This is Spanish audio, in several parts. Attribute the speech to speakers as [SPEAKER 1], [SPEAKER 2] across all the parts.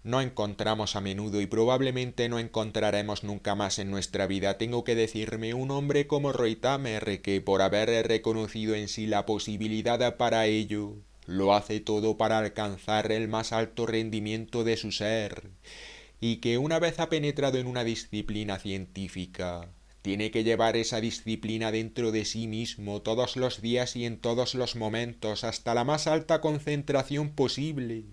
[SPEAKER 1] no encontramos a menudo y probablemente no encontraremos nunca más en nuestra vida. Tengo que decirme un hombre como Reutemer que por haber reconocido en sí la posibilidad para ello, lo hace todo para alcanzar el más alto rendimiento de su ser, y que una vez ha penetrado en una disciplina científica, tiene que llevar esa disciplina dentro de sí mismo todos los días y en todos los momentos hasta la más alta concentración posible,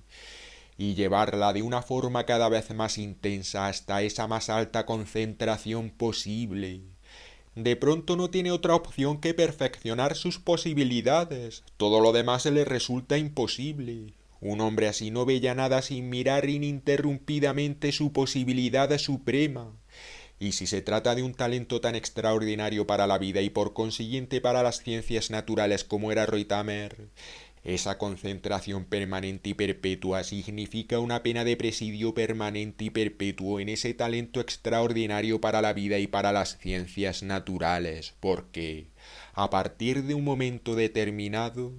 [SPEAKER 1] y llevarla de una forma cada vez más intensa hasta esa más alta concentración posible. De pronto no tiene otra opción que perfeccionar sus posibilidades. Todo lo demás le resulta imposible. Un hombre así no ve ya nada sin mirar ininterrumpidamente su posibilidad suprema. Y si se trata de un talento tan extraordinario para la vida y por consiguiente para las ciencias naturales como era Reutemer, esa concentración permanente y perpetua significa una pena de presidio permanente y perpetuo en ese talento extraordinario para la vida y para las ciencias naturales, porque, a partir de un momento determinado,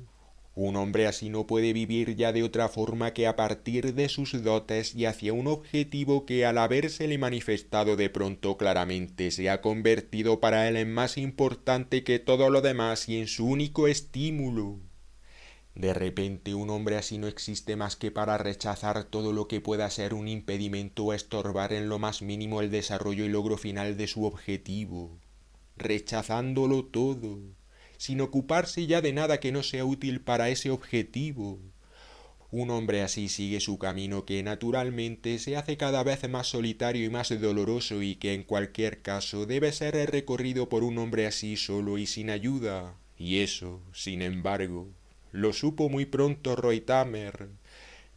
[SPEAKER 1] un hombre así no puede vivir ya de otra forma que a partir de sus dotes y hacia un objetivo que al habérsele manifestado de pronto claramente se ha convertido para él en más importante que todo lo demás y en su único estímulo. De repente un hombre así no existe más que para rechazar todo lo que pueda ser un impedimento o estorbar en lo más mínimo el desarrollo y logro final de su objetivo, rechazándolo todo, sin ocuparse ya de nada que no sea útil para ese objetivo. Un hombre así sigue su camino que naturalmente se hace cada vez más solitario y más doloroso y que en cualquier caso debe ser recorrido por un hombre así solo y sin ayuda. Y eso, sin embargo, lo supo muy pronto Reutemer.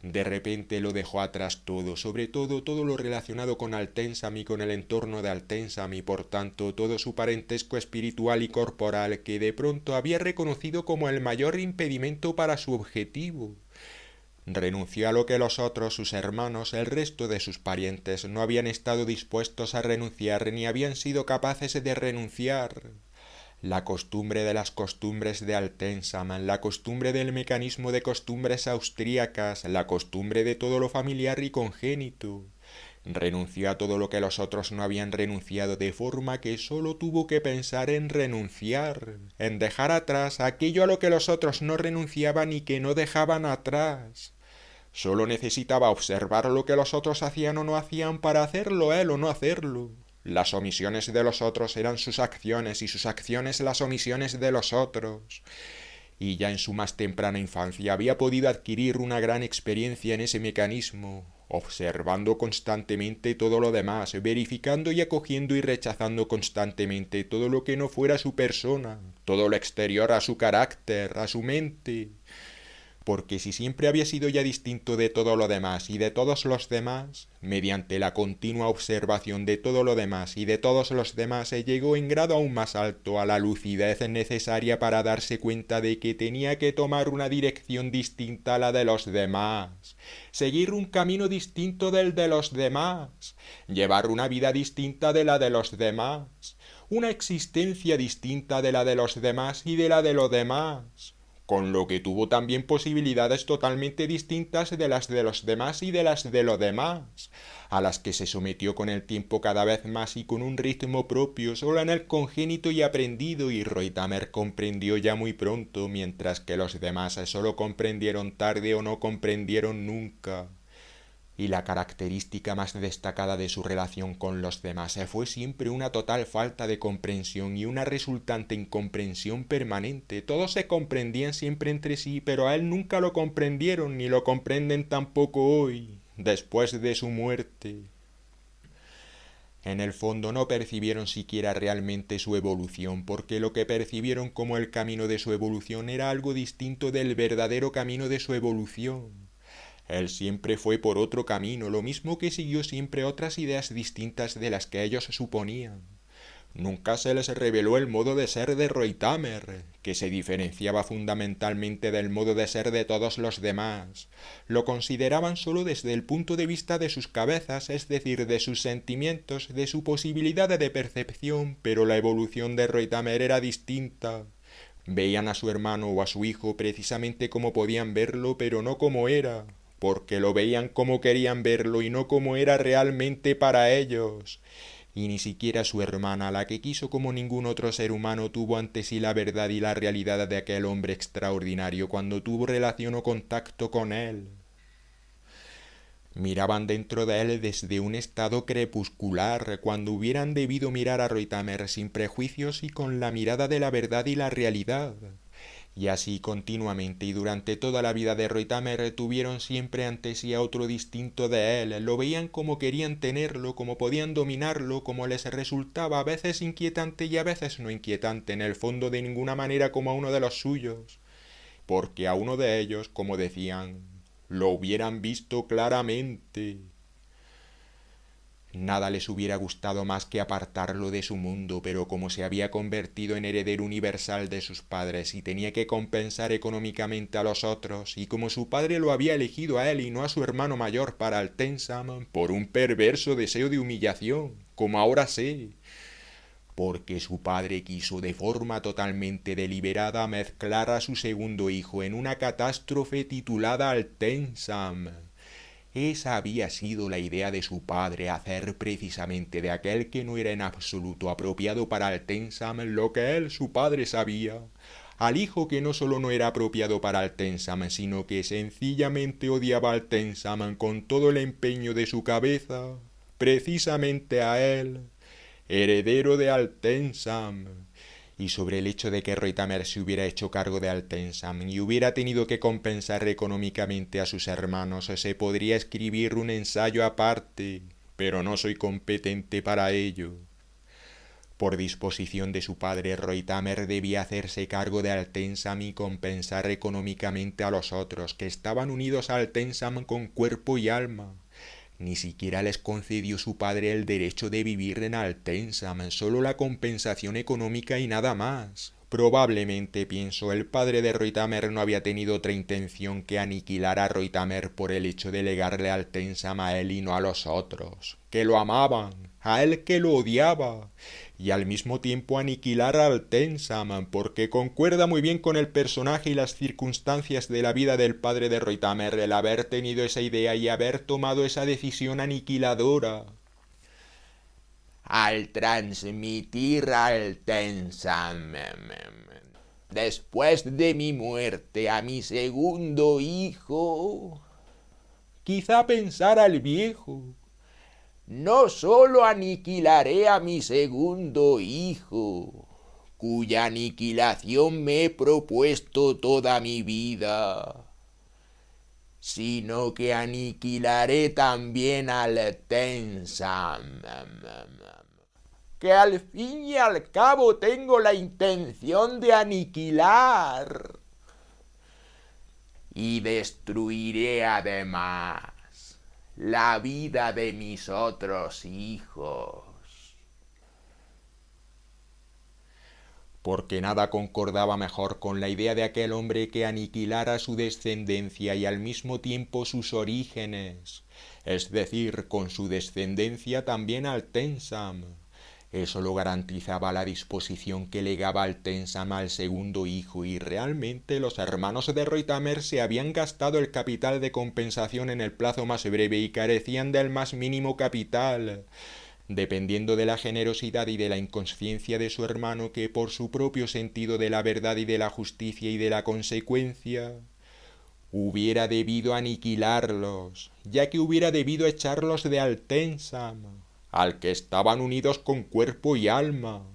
[SPEAKER 1] De repente lo dejó atrás todo, sobre todo lo relacionado con Altensam y con el entorno de Altensam y por tanto todo su parentesco espiritual y corporal que de pronto había reconocido como el mayor impedimento para su objetivo. Renunció a lo que los otros, sus hermanos, el resto de sus parientes, no habían estado dispuestos a renunciar ni habían sido capaces de renunciar. La costumbre de las costumbres de Altensam, la costumbre del mecanismo de costumbres austríacas, la costumbre de todo lo familiar y congénito. Renunció a todo lo que los otros no habían renunciado, de forma que sólo tuvo que pensar en renunciar, en dejar atrás aquello a lo que los otros no renunciaban y que no dejaban atrás. Solo necesitaba observar lo que los otros hacían o no hacían para hacerlo él o no hacerlo. Las omisiones de los otros eran sus acciones y sus acciones las omisiones de los otros. Y ya en su más temprana infancia había podido adquirir una gran experiencia en ese mecanismo, observando constantemente todo lo demás, verificando y acogiendo y rechazando constantemente todo lo que no fuera su persona, todo lo exterior a su carácter, a su mente. Porque si siempre había sido ya distinto de todo lo demás y de todos los demás, mediante la continua observación de todo lo demás y de todos los demás se llegó en grado aún más alto a la lucidez necesaria para darse cuenta de que tenía que tomar una dirección distinta a la de los demás, seguir un camino distinto del de los demás, llevar una vida distinta de la de los demás, una existencia distinta de la de los demás y de la de los demás, con lo que tuvo también posibilidades totalmente distintas de las de los demás y de las de los demás, a las que se sometió con el tiempo cada vez más y con un ritmo propio solo en el congénito y aprendido, y Reutemer comprendió ya muy pronto, mientras que los demás solo comprendieron tarde o no comprendieron nunca. Y la característica más destacada de su relación con los demás fue siempre una total falta de comprensión y una resultante incomprensión permanente. Todos se comprendían siempre entre sí, pero a él nunca lo comprendieron ni lo comprenden tampoco hoy, después de su muerte. En el fondo no percibieron siquiera realmente su evolución, porque lo que percibieron como el camino de su evolución era algo distinto del verdadero camino de su evolución. Él siempre fue por otro camino, lo mismo que siguió siempre otras ideas distintas de las que ellos suponían. Nunca se les reveló el modo de ser de Reutemer, que se diferenciaba fundamentalmente del modo de ser de todos los demás. Lo consideraban solo desde el punto de vista de sus cabezas, es decir, de sus sentimientos, de su posibilidad de percepción, pero la evolución de Reutemer era distinta. Veían a su hermano o a su hijo precisamente como podían verlo, pero no como era, porque lo veían como querían verlo y no como era realmente para ellos. Y ni siquiera su hermana, la que quiso como ningún otro ser humano, tuvo ante sí la verdad y la realidad de aquel hombre extraordinario cuando tuvo relación o contacto con él. Miraban dentro de él desde un estado crepuscular, cuando hubieran debido mirar a Reutemer sin prejuicios y con la mirada de la verdad y la realidad. Y así continuamente y durante toda la vida de Reutemer tuvieron siempre ante sí a otro distinto de él, lo veían como querían tenerlo, como podían dominarlo, como les resultaba a veces inquietante y a veces no inquietante, en el fondo de ninguna manera como a uno de los suyos, porque a uno de ellos, como decían, lo hubieran visto claramente. Nada les hubiera gustado más que apartarlo de su mundo, pero como se había convertido en heredero universal de sus padres y tenía que compensar económicamente a los otros, y como su padre lo había elegido a él y no a su hermano mayor para Altensam, por un perverso deseo de humillación, como ahora sé, porque su padre quiso de forma totalmente deliberada mezclar a su segundo hijo en una catástrofe titulada Altensam. Esa había sido la idea de su padre, hacer precisamente de aquel que no era en absoluto apropiado para Altensam lo que él, su padre, sabía. Al hijo que no solo no era apropiado para Altensam, sino que sencillamente odiaba Altensam con todo el empeño de su cabeza, precisamente a él, heredero de Altensam. Y sobre el hecho de que Reutemer se hubiera hecho cargo de Altensam y hubiera tenido que compensar económicamente a sus hermanos, se podría escribir un ensayo aparte, pero no soy competente para ello. Por disposición de su padre, Reutemer debía hacerse cargo de Altensam y compensar económicamente a los otros, que estaban unidos a Altensam con cuerpo y alma. Ni siquiera les concedió su padre el derecho de vivir en Altensam, solo la compensación económica y nada más. Probablemente, pienso, el padre de Reutemer no había tenido otra intención que aniquilar a Reutemer por el hecho de legarle Altensam a él y no a los otros, que lo amaban, a él que lo odiaba, y al mismo tiempo aniquilar a Altensam, porque concuerda muy bien con el personaje y las circunstancias de la vida del padre de Reutemer el haber tenido esa idea y haber tomado esa decisión aniquiladora. Al transmitir Altensam después de mi muerte a mi segundo hijo, quizá pensara el viejo, no sólo aniquilaré a mi segundo hijo, cuya aniquilación me he propuesto toda mi vida, sino que aniquilaré también al Altensam, que al fin y al cabo tengo la intención de aniquilar. Y destruiré además la vida de mis otros hijos. Porque nada concordaba mejor con la idea de aquel hombre que aniquilara su descendencia y al mismo tiempo sus orígenes, es decir, con su descendencia también Altensam. Eso lo garantizaba la disposición que legaba Altensam al segundo hijo, y realmente los hermanos de Reutemer se habían gastado el capital de compensación en el plazo más breve y carecían del más mínimo capital, dependiendo de la generosidad y de la inconsciencia de su hermano, que por su propio sentido de la verdad y de la justicia y de la consecuencia hubiera debido aniquilarlos, ya que hubiera debido echarlos de Altensam, al que estaban unidos con cuerpo y alma.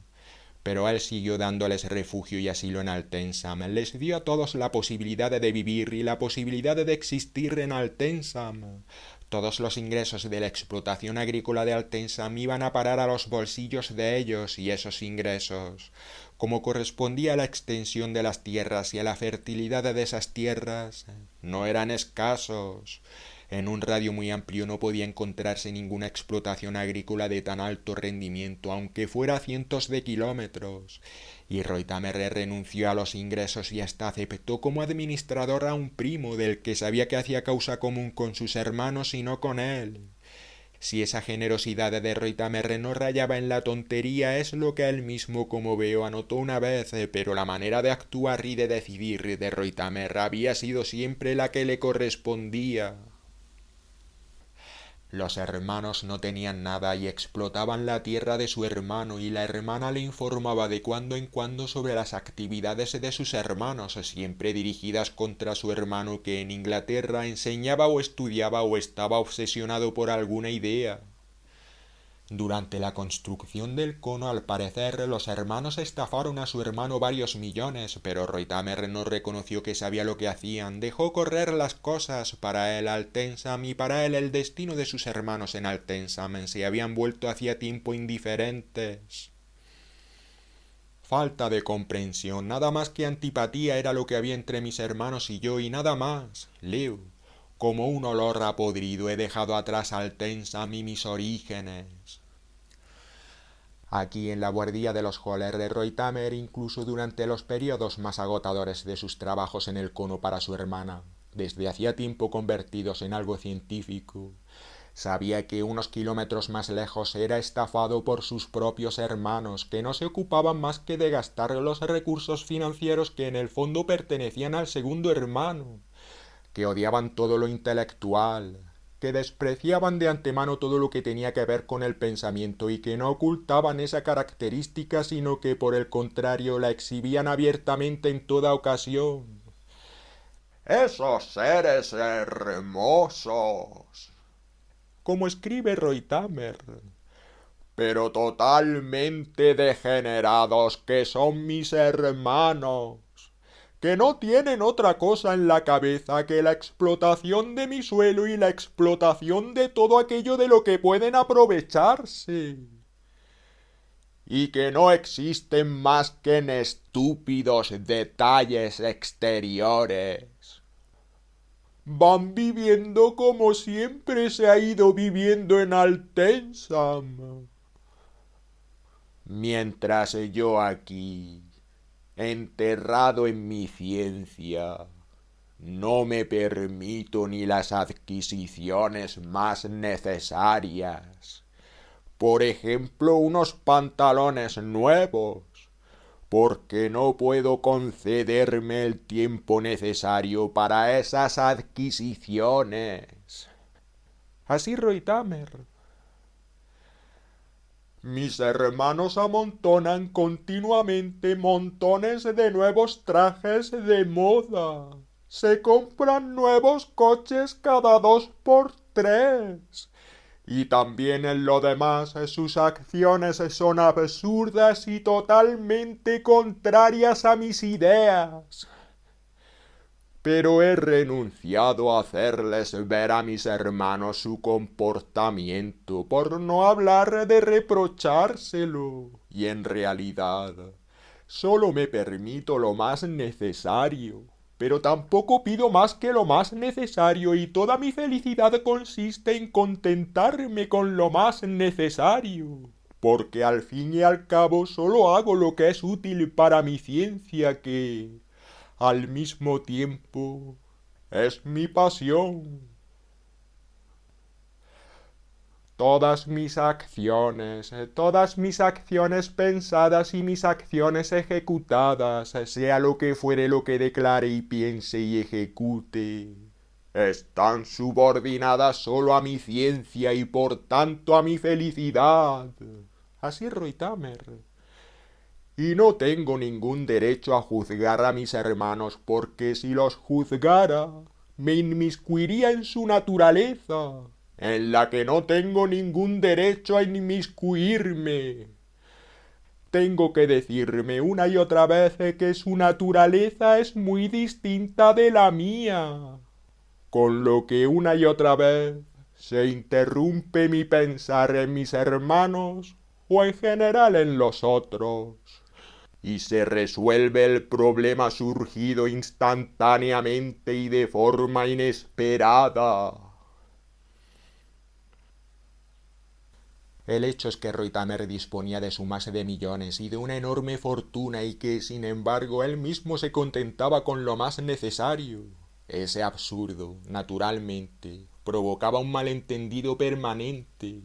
[SPEAKER 1] Pero él siguió dándoles refugio y asilo en Altensam, les dio a todos la posibilidad de vivir y la posibilidad de existir en Altensam. Todos los ingresos de la explotación agrícola de Altensam iban a parar a los bolsillos de ellos, y esos ingresos, como correspondía a la extensión de las tierras y a la fertilidad de esas tierras, no eran escasos. En un radio muy amplio no podía encontrarse ninguna explotación agrícola de tan alto rendimiento, aunque fuera a cientos de kilómetros, y Reutemer renunció a los ingresos y hasta aceptó como administrador a un primo del que sabía que hacía causa común con sus hermanos y no con él. Si esa generosidad de Reutemer no rayaba en la tontería, es lo que él mismo, como veo, anotó una vez, pero la manera de actuar y de decidir de Reutemer había sido siempre la que le correspondía. Los hermanos no tenían nada y explotaban la tierra de su hermano, y la hermana le informaba de cuando en cuando sobre las actividades de sus hermanos, siempre dirigidas contra su hermano, que en Inglaterra enseñaba o estudiaba o estaba obsesionado por alguna idea. Durante la construcción del cono, al parecer, los hermanos estafaron a su hermano varios millones, pero Reutemer no reconoció que sabía lo que hacían. Dejó correr las cosas. Para él Altensam y para él el destino de sus hermanos en Altensam se habían vuelto hacía tiempo indiferentes. Falta de comprensión, nada más que antipatía era lo que había entre mis hermanos y yo, y nada más. Leo, como un olor a podrido he dejado atrás Altensam y mis orígenes. Aquí en la buhardilla de los Höller de Reutemer, incluso durante los periodos más agotadores de sus trabajos en el cono para su hermana, desde hacía tiempo convertidos en algo científico, sabía que unos kilómetros más lejos era estafado por sus propios hermanos, que no se ocupaban más que de gastar los recursos financieros que en el fondo pertenecían al segundo hermano, que odiaban todo lo intelectual, que despreciaban de antemano todo lo que tenía que ver con el pensamiento y que no ocultaban esa característica, sino que por el contrario la exhibían abiertamente en toda ocasión.
[SPEAKER 2] Esos seres hermosos,
[SPEAKER 1] Como escribe Reutemer,
[SPEAKER 2] pero totalmente degenerados, que son mis hermanos, que no tienen otra cosa en la cabeza que la explotación de mi suelo y la explotación de todo aquello de lo que pueden aprovecharse, y que no existen más que en estúpidos detalles exteriores. Van viviendo como siempre se ha ido viviendo en Altensam, mientras yo aquí, enterrado en mi ciencia, no me permito ni las adquisiciones más necesarias. Por ejemplo, unos pantalones nuevos, porque no puedo concederme el tiempo necesario para esas adquisiciones.
[SPEAKER 1] así Reutemer.
[SPEAKER 2] Mis hermanos amontonan continuamente montones de nuevos trajes de moda. Se compran nuevos coches cada 2 por 3. Y también en lo demás sus acciones son absurdas y totalmente contrarias a mis ideas. Pero he renunciado a hacerles ver a mis hermanos su comportamiento, por no hablar de reprochárselo. Y en realidad, solo me permito lo más necesario, pero tampoco pido más que lo más necesario, y toda mi felicidad consiste en contentarme con lo más necesario. Porque al fin y al cabo solo hago lo que es útil para mi ciencia, que al mismo tiempo es mi pasión. Todas mis acciones pensadas y mis acciones ejecutadas, sea lo que fuere lo que declare y piense y ejecute, están subordinadas solo a mi ciencia y por tanto a mi felicidad.
[SPEAKER 1] Así Reutemer.
[SPEAKER 2] Y no tengo ningún derecho a juzgar a mis hermanos, porque si los juzgara, me inmiscuiría en su naturaleza, en la que no tengo ningún derecho a inmiscuirme. Tengo que decirme una y otra vez que su naturaleza es muy distinta de la mía, con lo que una y otra vez se interrumpe mi pensar en mis hermanos o en general en los otros, y se resuelve el problema surgido instantáneamente y de forma inesperada.
[SPEAKER 1] El hecho es que Reutemer disponía de sumas de millones y de una enorme fortuna, y que, sin embargo, él mismo se contentaba con lo más necesario. Ese absurdo, naturalmente, provocaba un malentendido permanente.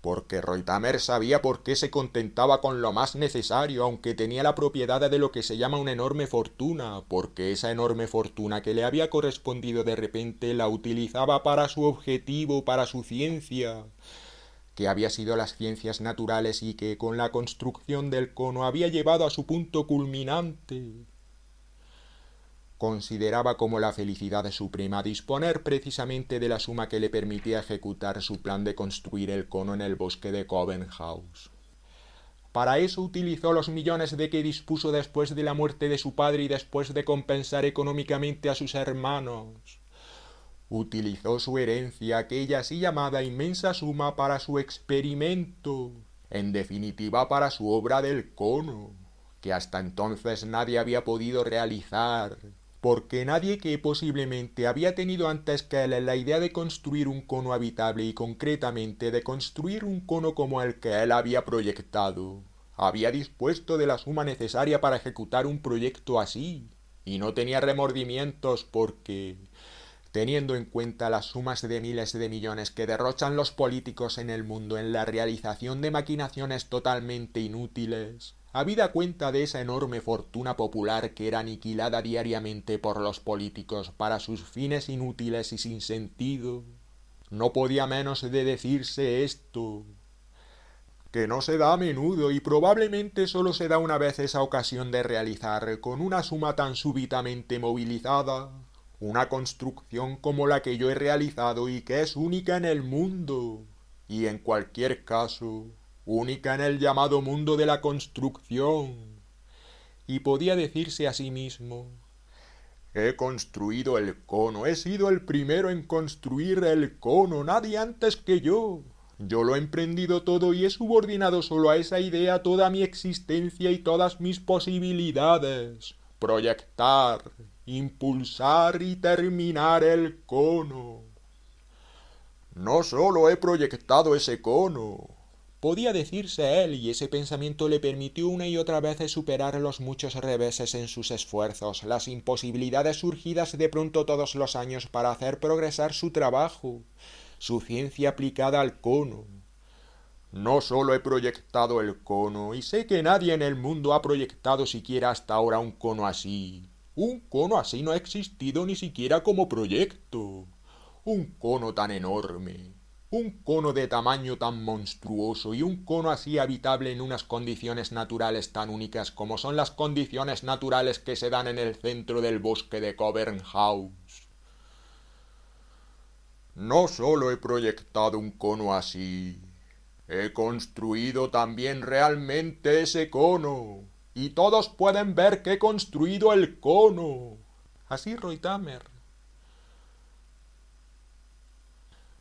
[SPEAKER 1] porque Reutemer sabía por qué se contentaba con lo más necesario, aunque tenía la propiedad de lo que se llama una enorme fortuna, porque esa enorme fortuna que le había correspondido de repente la utilizaba para su objetivo, para su ciencia, que había sido las ciencias naturales y que con la construcción del cono había llevado a su punto culminante. Consideraba como la felicidad suprema disponer precisamente de la suma que le permitía ejecutar su plan de construir el cono en el bosque de Cobenhaus. Para eso utilizó los millones de que dispuso después de la muerte de su padre y después de compensar económicamente a sus hermanos. Utilizó su herencia, aquella así llamada inmensa suma, para su experimento, en definitiva para su obra del cono, que hasta entonces nadie había podido realizar, porque nadie que posiblemente había tenido antes que él la idea de construir un cono habitable y concretamente de construir un cono como el que él había proyectado, había dispuesto de la suma necesaria para ejecutar un proyecto así, y no tenía remordimientos porque, teniendo en cuenta las sumas de miles de millones que derrochan los políticos en el mundo en la realización de maquinaciones totalmente inútiles, habida cuenta de esa enorme fortuna popular que era aniquilada diariamente por los políticos para sus fines inútiles y sin sentido, no podía menos de decirse esto, que no se da a menudo y probablemente solo se da una vez esa ocasión de realizar con una suma tan súbitamente movilizada una construcción como la que yo he realizado y que es única en el mundo, y en cualquier caso, única en el llamado mundo de la construcción. Y podía decirse a sí mismo: he construido el cono, he sido el primero en construir el cono, nadie antes que yo. Yo lo he emprendido todo y he subordinado solo a esa idea toda mi existencia y todas mis posibilidades. Proyectar, impulsar y terminar el cono. No solo he proyectado ese cono, podía decirse él, y ese pensamiento le permitió una y otra vez superar los muchos reveses en sus esfuerzos, las imposibilidades surgidas de pronto todos los años para hacer progresar su trabajo, su ciencia aplicada al cono. No solo he proyectado el cono, y sé que nadie en el mundo ha proyectado siquiera hasta ahora un cono así. Un cono así no ha existido ni siquiera como proyecto. Un cono tan enorme, un cono de tamaño tan monstruoso y un cono así habitable en unas condiciones naturales tan únicas como son las condiciones naturales que se dan en el centro del bosque de Cobenhaus. No solo he proyectado un cono así, he construido también realmente ese cono, y todos pueden ver que he construido el cono. Así Reutemer.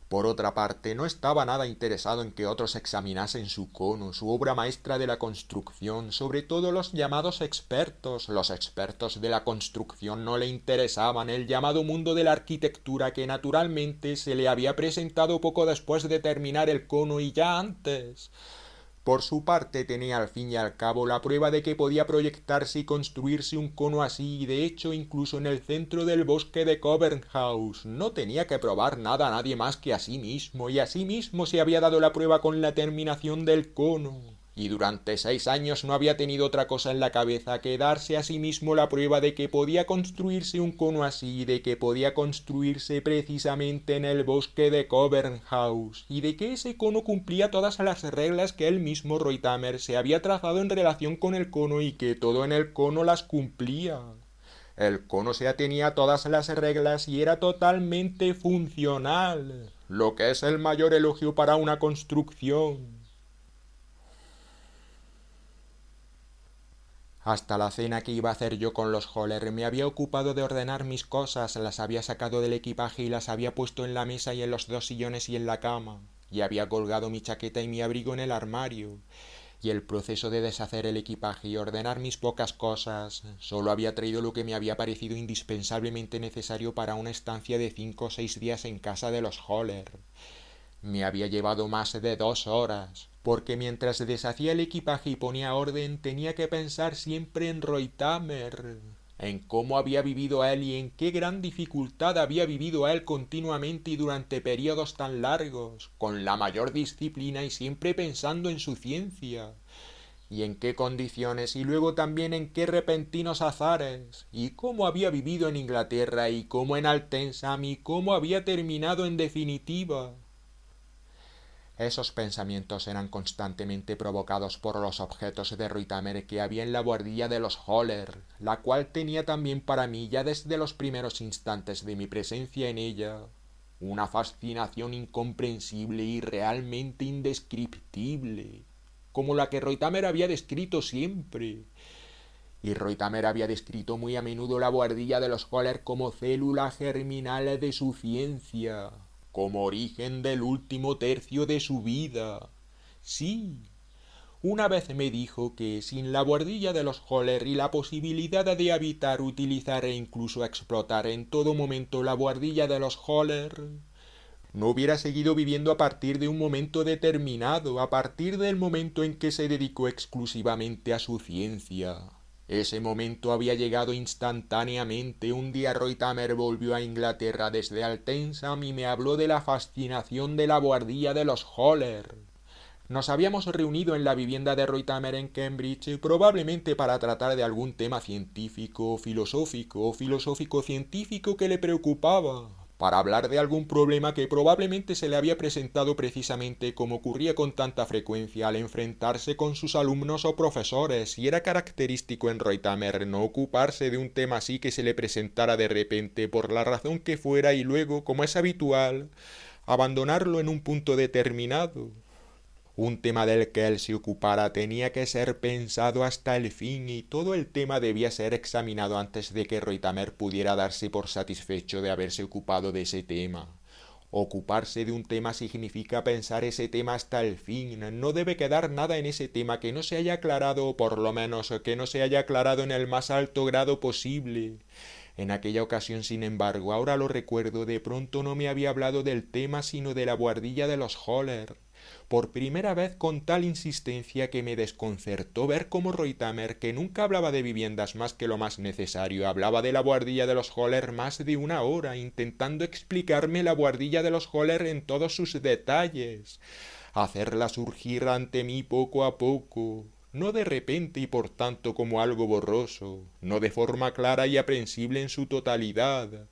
[SPEAKER 1] Por otra parte, no estaba nada interesado en que otros examinasen su cono, su obra maestra de la construcción, sobre todo los llamados expertos. Los expertos de la construcción no le interesaban, el llamado mundo de la arquitectura que naturalmente se le había presentado poco después de terminar el cono y ya antes. Por su parte tenía al fin y al cabo la prueba de que podía proyectarse y construirse un cono así, y de hecho incluso en el centro del bosque de Cobenhaus no tenía que probar nada a nadie más que a sí mismo, y a sí mismo se había dado la prueba con la terminación del cono. Y durante 6 años no había tenido otra cosa en la cabeza que darse a sí mismo la prueba de que podía construirse un cono así, de que podía construirse precisamente en el bosque de Cobenhaus, y de que ese cono cumplía todas las reglas que él mismo, Reutemer, se había trazado en relación con el cono y que todo en el cono las cumplía. El cono se atenía a todas las reglas y era totalmente funcional, lo que es el mayor elogio para una construcción. Hasta la cena que iba a hacer yo con los Höller me había ocupado de ordenar mis cosas, las había sacado del equipaje y las había puesto en la mesa y en los 2 sillones y en la cama, y había colgado mi chaqueta y mi abrigo en el armario, y el proceso de deshacer el equipaje y ordenar mis pocas cosas, solo había traído lo que me había parecido indispensablemente necesario para una estancia de 5 o 6 días en casa de los Höller. Me había llevado más de 2 horas, porque mientras deshacía el equipaje y ponía orden tenía que pensar siempre en Reutemer. en cómo había vivido él y en qué gran dificultad había vivido él continuamente y durante períodos tan largos, con la mayor disciplina y siempre pensando en su ciencia, y en qué condiciones, y luego también en qué repentinos azares, y cómo había vivido en Inglaterra, y cómo en Altensam, y cómo había terminado en definitiva. Esos pensamientos eran constantemente provocados por los objetos de Ruytamer que había en la buhardilla de los Höller, la cual tenía también para mí, ya desde los primeros instantes de mi presencia en ella, una fascinación incomprensible y realmente indescriptible, como la que Ruytamer había descrito siempre. Y Ruytamer había descrito muy a menudo la buhardilla de los Höller como célula germinal de su ciencia, como origen del último tercio de su vida. Sí, una vez me dijo que sin la buhardilla de los Höller y la posibilidad de habitar, utilizar e incluso explotar en todo momento la buhardilla de los Höller, no hubiera seguido viviendo a partir de un momento determinado, a partir del momento en que se dedicó exclusivamente a su ciencia. Ese momento había llegado instantáneamente. Un día Ruytamer volvió a Inglaterra desde Altensam y me habló de la fascinación de la buhardilla de los Höller. Nos habíamos reunido en la vivienda de Ruytamer en Cambridge, probablemente para tratar de algún tema científico, filosófico o filosófico-científico que le preocupaba, para hablar de algún problema que probablemente se le había presentado precisamente como ocurría con tanta frecuencia al enfrentarse con sus alumnos o profesores, y era característico en Ruytamer no ocuparse de un tema así que se le presentara de repente por la razón que fuera y luego, como es habitual, abandonarlo en un punto determinado. Un tema del que él se ocupara tenía que ser pensado hasta el fin y todo el tema debía ser examinado antes de que Ruytamer pudiera darse por satisfecho de haberse ocupado de ese tema. Ocuparse de un tema significa pensar ese tema hasta el fin. No debe quedar nada en ese tema que no se haya aclarado o por lo menos que no se haya aclarado en el más alto grado posible. En aquella ocasión, sin embargo, ahora lo recuerdo, de pronto no me había hablado del tema sino de la buhardilla de los Höller. Por primera vez con tal insistencia que me desconcertó ver cómo Ruytamer, que nunca hablaba de viviendas más que lo más necesario, hablaba de la buhardilla de los Höller más de una hora, intentando explicarme la buhardilla de los Höller en todos sus detalles, hacerla surgir ante mí poco a poco, no de repente y por tanto como algo borroso, no de forma clara y aprensible en su totalidad,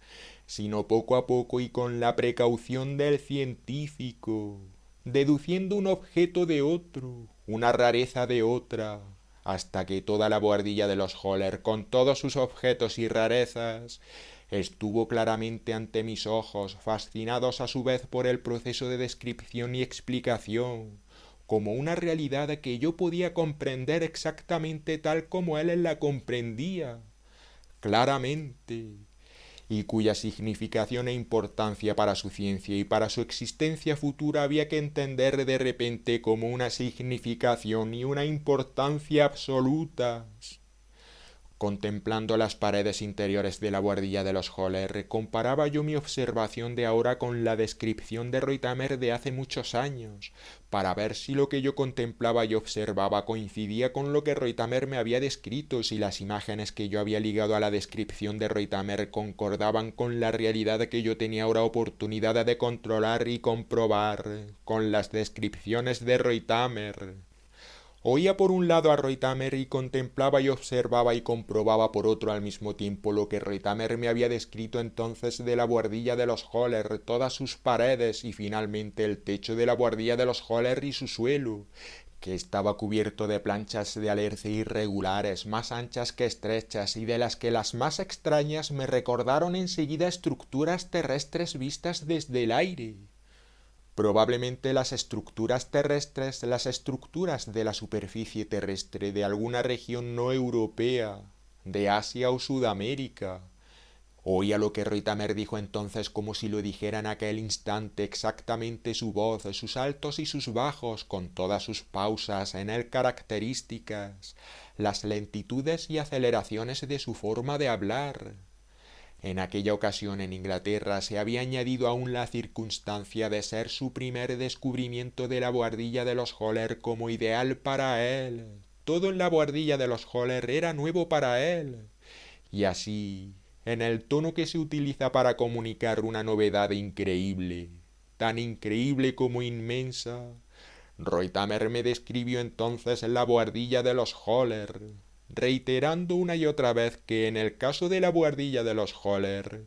[SPEAKER 1] sino poco a poco y con la precaución del científico, deduciendo un objeto de otro, una rareza de otra, hasta que toda la buhardilla de los Höller, con todos sus objetos y rarezas, estuvo claramente ante mis ojos, fascinados a su vez por el proceso de descripción y explicación, como una realidad que yo podía comprender exactamente tal como él la comprendía, claramente, y cuya significación e importancia para su ciencia y para su existencia futura había que entender de repente como una significación y una importancia absolutas. Contemplando las paredes interiores de la buhardilla de los Höller, comparaba yo mi observación de ahora con la descripción de Ruytamer de hace muchos años, para ver si lo que yo contemplaba y observaba coincidía con lo que Ruytamer me había descrito, si las imágenes que yo había ligado a la descripción de Ruytamer concordaban con la realidad que yo tenía ahora oportunidad de controlar y comprobar, con las descripciones de Ruytamer. Oía por un lado a Ruytamer y contemplaba y observaba y comprobaba por otro al mismo tiempo lo que Ruytamer me había descrito entonces de la buhardilla de los Höller, todas sus paredes y finalmente el techo de la buhardilla de los Höller y su suelo, que estaba cubierto de planchas de alerce irregulares, más anchas que estrechas, y de las que las más extrañas me recordaron enseguida estructuras terrestres vistas desde el aire. Probablemente las estructuras terrestres, las estructuras de la superficie terrestre de alguna región no europea, de Asia o Sudamérica. Oía lo que Ruytamer dijo entonces como si lo dijera en aquel instante exactamente su voz, sus altos y sus bajos, con todas sus pausas en él características, las lentitudes y aceleraciones de su forma de hablar. En aquella ocasión en Inglaterra se había añadido aún la circunstancia de ser su primer descubrimiento de la buhardilla de los Höller como ideal para él. Todo en la buhardilla de los Höller era nuevo para él. Y así, en el tono que se utiliza para comunicar una novedad increíble, tan increíble como inmensa, Reutemer me describió entonces la buhardilla de los Höller, reiterando una y otra vez que en el caso de la buhardilla de los Höller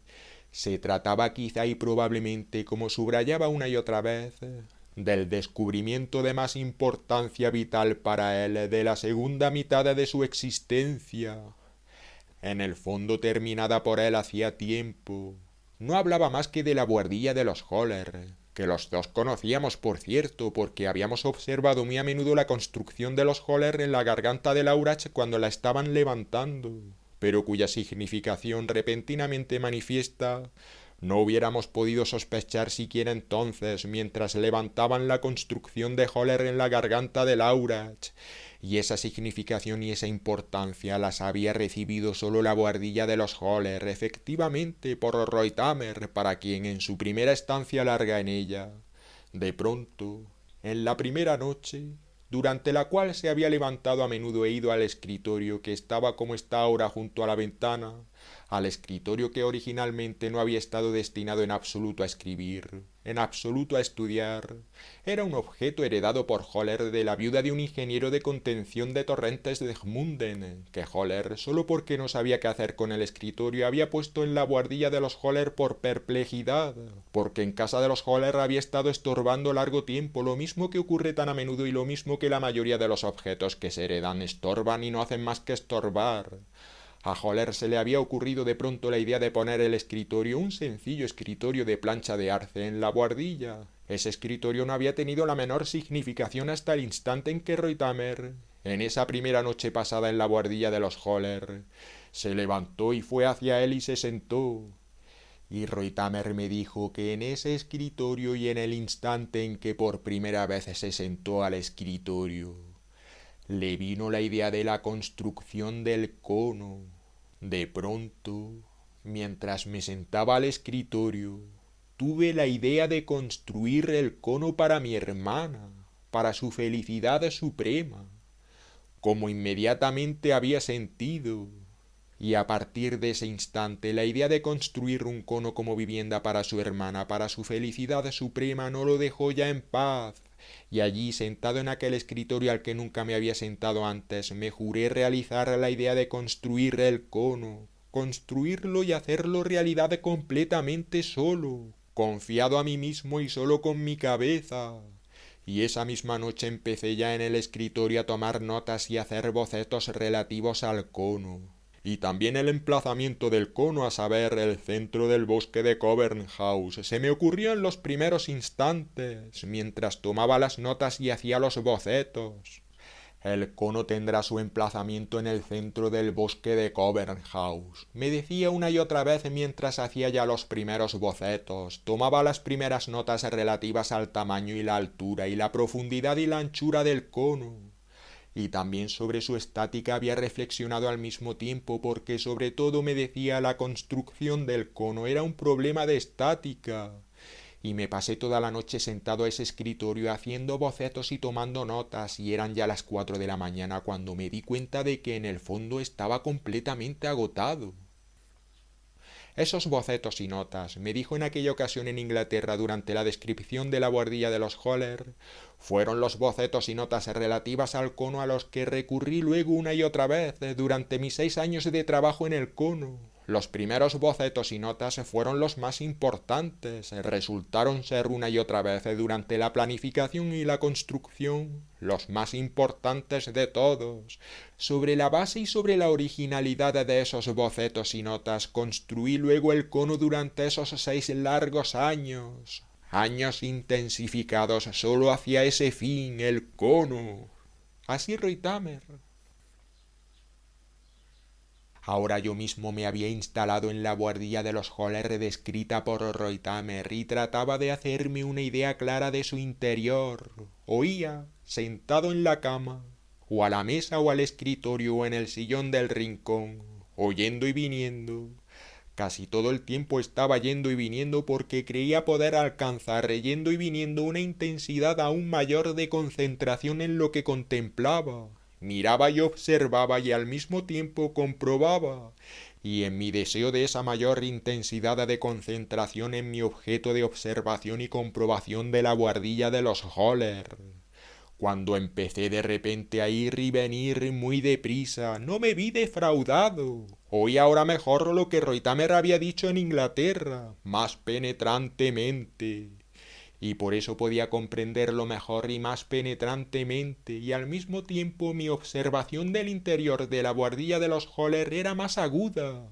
[SPEAKER 1] se trataba quizá y probablemente, como subrayaba una y otra vez, del descubrimiento de más importancia vital para él de la segunda mitad de su existencia, en el fondo terminada por él hacía tiempo. No hablaba más que de la buhardilla de los Höller, que los dos conocíamos, por cierto, porque habíamos observado muy a menudo la construcción de los Höller en la garganta de Laurach cuando la estaban levantando, pero cuya significación repentinamente manifiesta no hubiéramos podido sospechar siquiera entonces, mientras levantaban la construcción de Höller en la garganta de Laurach, y esa significación y esa importancia las había recibido solo la buhardilla de los Höller, efectivamente, por Reutemer, para quien en su primera estancia larga en ella, de pronto, en la primera noche, durante la cual se había levantado a menudo e ido al escritorio que estaba como está ahora junto a la ventana, al escritorio que originalmente no había estado destinado en absoluto a escribir, en absoluto a estudiar, era un objeto heredado por Höller de la viuda de un ingeniero de contención de torrentes de Gmunden, que Höller, solo porque no sabía qué hacer con el escritorio, había puesto en la buhardilla de los Höller por perplejidad, porque en casa de los Höller había estado estorbando largo tiempo, lo mismo que ocurre tan a menudo y lo mismo que la mayoría de los objetos que se heredan estorban y no hacen más que estorbar. A Höller se le había ocurrido de pronto la idea de poner el escritorio, un sencillo escritorio de plancha de arce, en la buhardilla. Ese escritorio no había tenido la menor significación hasta el instante en que Reutemer, en esa primera noche pasada en la buhardilla de los Höller, se levantó y fue hacia él y se sentó. Y Reutemer me dijo que en ese escritorio y en el instante en que por primera vez se sentó al escritorio, le vino la idea de la construcción del cono. De pronto, mientras me sentaba al escritorio, tuve la idea de construir el cono para mi hermana, para su felicidad suprema, como inmediatamente había sentido. Y a partir de ese instante, la idea de construir un cono como vivienda para su hermana, para su felicidad suprema, no lo dejó ya en paz. Y allí, sentado en aquel escritorio al que nunca me había sentado antes, me juré realizar la idea de construir el cono, construirlo y hacerlo realidad completamente solo, confiado a mí mismo y solo con mi cabeza. Y esa misma noche empecé ya en el escritorio a tomar notas y a hacer bocetos relativos al cono. Y también el emplazamiento del cono, a saber, el centro del bosque de Covern House, se me ocurrió en los primeros instantes, mientras tomaba las notas y hacía los bocetos. El cono tendrá su emplazamiento en el centro del bosque de Covern House, me decía una y otra vez mientras hacía ya los primeros bocetos, tomaba las primeras notas relativas al tamaño y la altura y la profundidad y la anchura del cono. Y también sobre su estática había reflexionado al mismo tiempo, porque sobre todo me decía la construcción del cono era un problema de estática. Y me pasé toda la noche sentado a ese escritorio haciendo bocetos y tomando notas, y eran ya las 4 de la mañana cuando me di cuenta de que en el fondo estaba completamente agotado. Esos bocetos y notas, me dijo en aquella ocasión en Inglaterra durante la descripción de la buhardilla de los Höller, fueron los bocetos y notas relativas al cono a los que recurrí luego una y otra vez durante mis 6 años de trabajo en el cono. Los primeros bocetos y notas fueron los más importantes, resultaron ser una y otra vez durante la planificación y la construcción los más importantes de todos. Sobre la base y sobre la originalidad de esos bocetos y notas construí luego el cono durante esos 6 largos años. Años intensificados solo hacia ese fin, el cono. Así Reutemer. Ahora yo mismo me había instalado en la buhardilla de los Höller descrita por Reutemer y trataba de hacerme una idea clara de su interior. Oía, sentado en la cama, o a la mesa o al escritorio o en el sillón del rincón, oyendo y viniendo. Casi todo el tiempo estaba yendo y viniendo porque creía poder alcanzar, yendo y viniendo, una intensidad aún mayor de concentración en lo que contemplaba. Miraba y observaba y al mismo tiempo comprobaba y en mi deseo de esa mayor intensidad de concentración en mi objeto de observación y comprobación de la buhardilla de los Holler. Cuando empecé de repente a ir y venir muy deprisa, no me vi defraudado. Oí ahora mejor lo que Reutemer había dicho en Inglaterra, más penetrantemente. Y por eso podía comprenderlo mejor y más penetrantemente, y al mismo tiempo mi observación del interior de la buhardilla de los Holler era más aguda.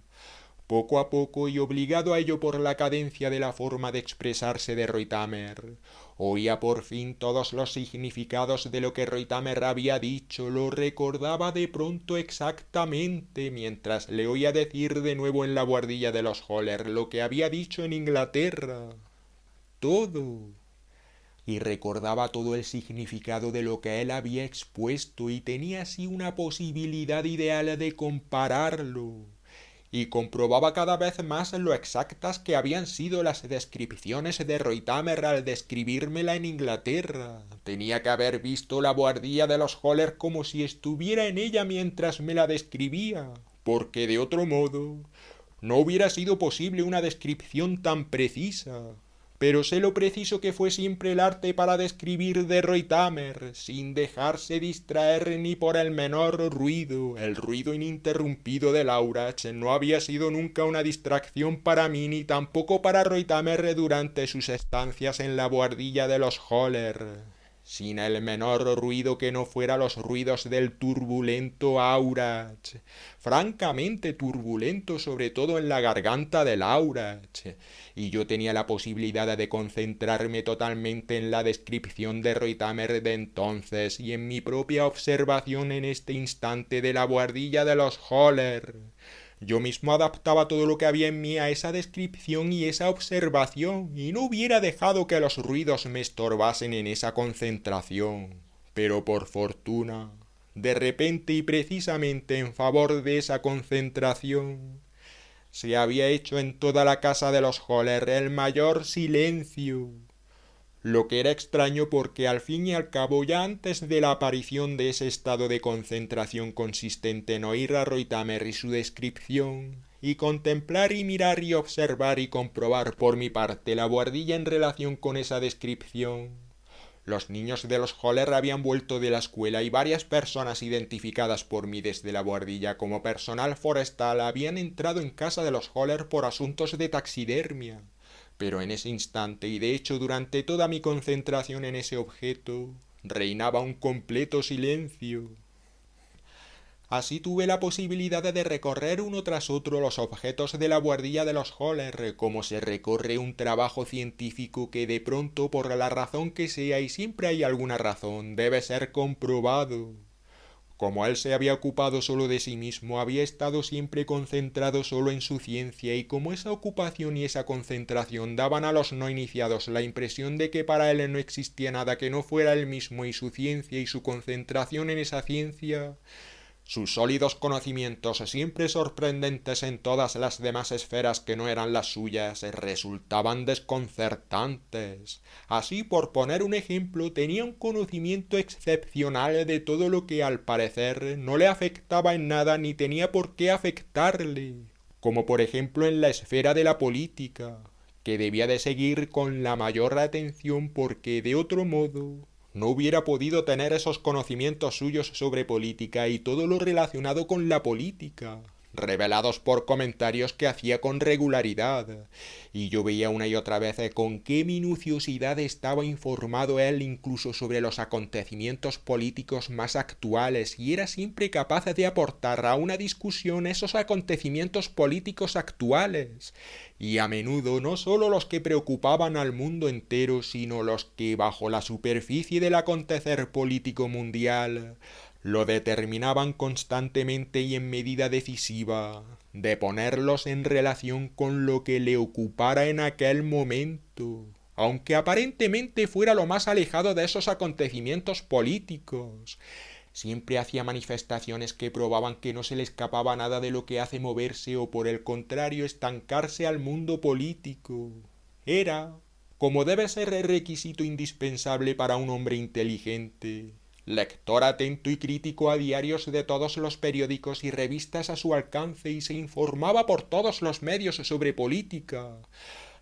[SPEAKER 1] Poco a poco, y obligado a ello por la cadencia de la forma de expresarse de Reutemer, oía por fin todos los significados de lo que Reutemer había dicho, lo recordaba de pronto exactamente, mientras le oía decir de nuevo en la buhardilla de los Holler lo que había dicho en Inglaterra. Todo. Y recordaba todo el significado de lo que él había expuesto, y tenía así una posibilidad ideal de compararlo. Y comprobaba cada vez más lo exactas que habían sido las descripciones de Reutemer al describírmela en Inglaterra. Tenía que haber visto la buhardilla de los Holler como si estuviera en ella mientras me la describía, porque de otro modo no hubiera sido posible una descripción tan precisa. Pero sé lo preciso que fue siempre el arte para describir de Reutemer, sin dejarse distraer ni por el menor ruido. El ruido ininterrumpido de Laurach no había sido nunca una distracción para mí, ni tampoco para Reutemer durante sus estancias en la buhardilla de los Holler. Sin el menor ruido que no fuera los ruidos del turbulento Aurach, francamente turbulento, sobre todo en la garganta del Aurach, y yo tenía la posibilidad de concentrarme totalmente en la descripción de Reutemer de entonces y en mi propia observación en este instante de la buhardilla de los Holler. Yo mismo adaptaba todo lo que había en mí a esa descripción y esa observación, y no hubiera dejado que los ruidos me estorbasen en esa concentración. Pero por fortuna, de repente y precisamente en favor de esa concentración, se había hecho en toda la casa de los Holler el mayor silencio. Lo que era extraño porque al fin y al cabo, ya antes de la aparición de ese estado de concentración consistente en oír a Reutemer y su descripción, y contemplar y mirar y observar y comprobar por mi parte la buhardilla en relación con esa descripción, los niños de los Holler habían vuelto de la escuela y varias personas identificadas por mí desde la buhardilla como personal forestal habían entrado en casa de los Holler por asuntos de taxidermia. Pero en ese instante, y de hecho durante toda mi concentración en ese objeto, reinaba un completo silencio. Así tuve la posibilidad de recorrer uno tras otro los objetos de la buhardilla de los Holler, como se recorre un trabajo científico que de pronto, por la razón que sea, y siempre hay alguna razón, debe ser comprobado. Como él se había ocupado solo de sí mismo, había estado siempre concentrado solo en su ciencia, y como esa ocupación y esa concentración daban a los no iniciados la impresión de que para él no existía nada que no fuera él mismo y su ciencia y su concentración en esa ciencia, sus sólidos conocimientos, siempre sorprendentes en todas las demás esferas que no eran las suyas, resultaban desconcertantes. Así, por poner un ejemplo, tenía un conocimiento excepcional de todo lo que, al parecer, no le afectaba en nada ni tenía por qué afectarle, como por ejemplo en la esfera de la política, que debía de seguir con la mayor atención porque, de otro modo, no hubiera podido tener esos conocimientos suyos sobre política y todo lo relacionado con la política, revelados por comentarios que hacía con regularidad, y yo veía una y otra vez con qué minuciosidad estaba informado él incluso sobre los acontecimientos políticos más actuales, y era siempre capaz de aportar a una discusión esos acontecimientos políticos actuales, y a menudo no sólo los que preocupaban al mundo entero, sino los que, bajo la superficie del acontecer político mundial, lo determinaban constantemente y en medida decisiva, de ponerlos en relación con lo que le ocupara en aquel momento, aunque aparentemente fuera lo más alejado de esos acontecimientos políticos. Siempre hacía manifestaciones que probaban que no se le escapaba nada de lo que hace moverse o por el contrario estancarse al mundo político. Era, como debe ser el requisito indispensable para un hombre inteligente, lector atento y crítico a diarios de todos los periódicos y revistas a su alcance y se informaba por todos los medios sobre política,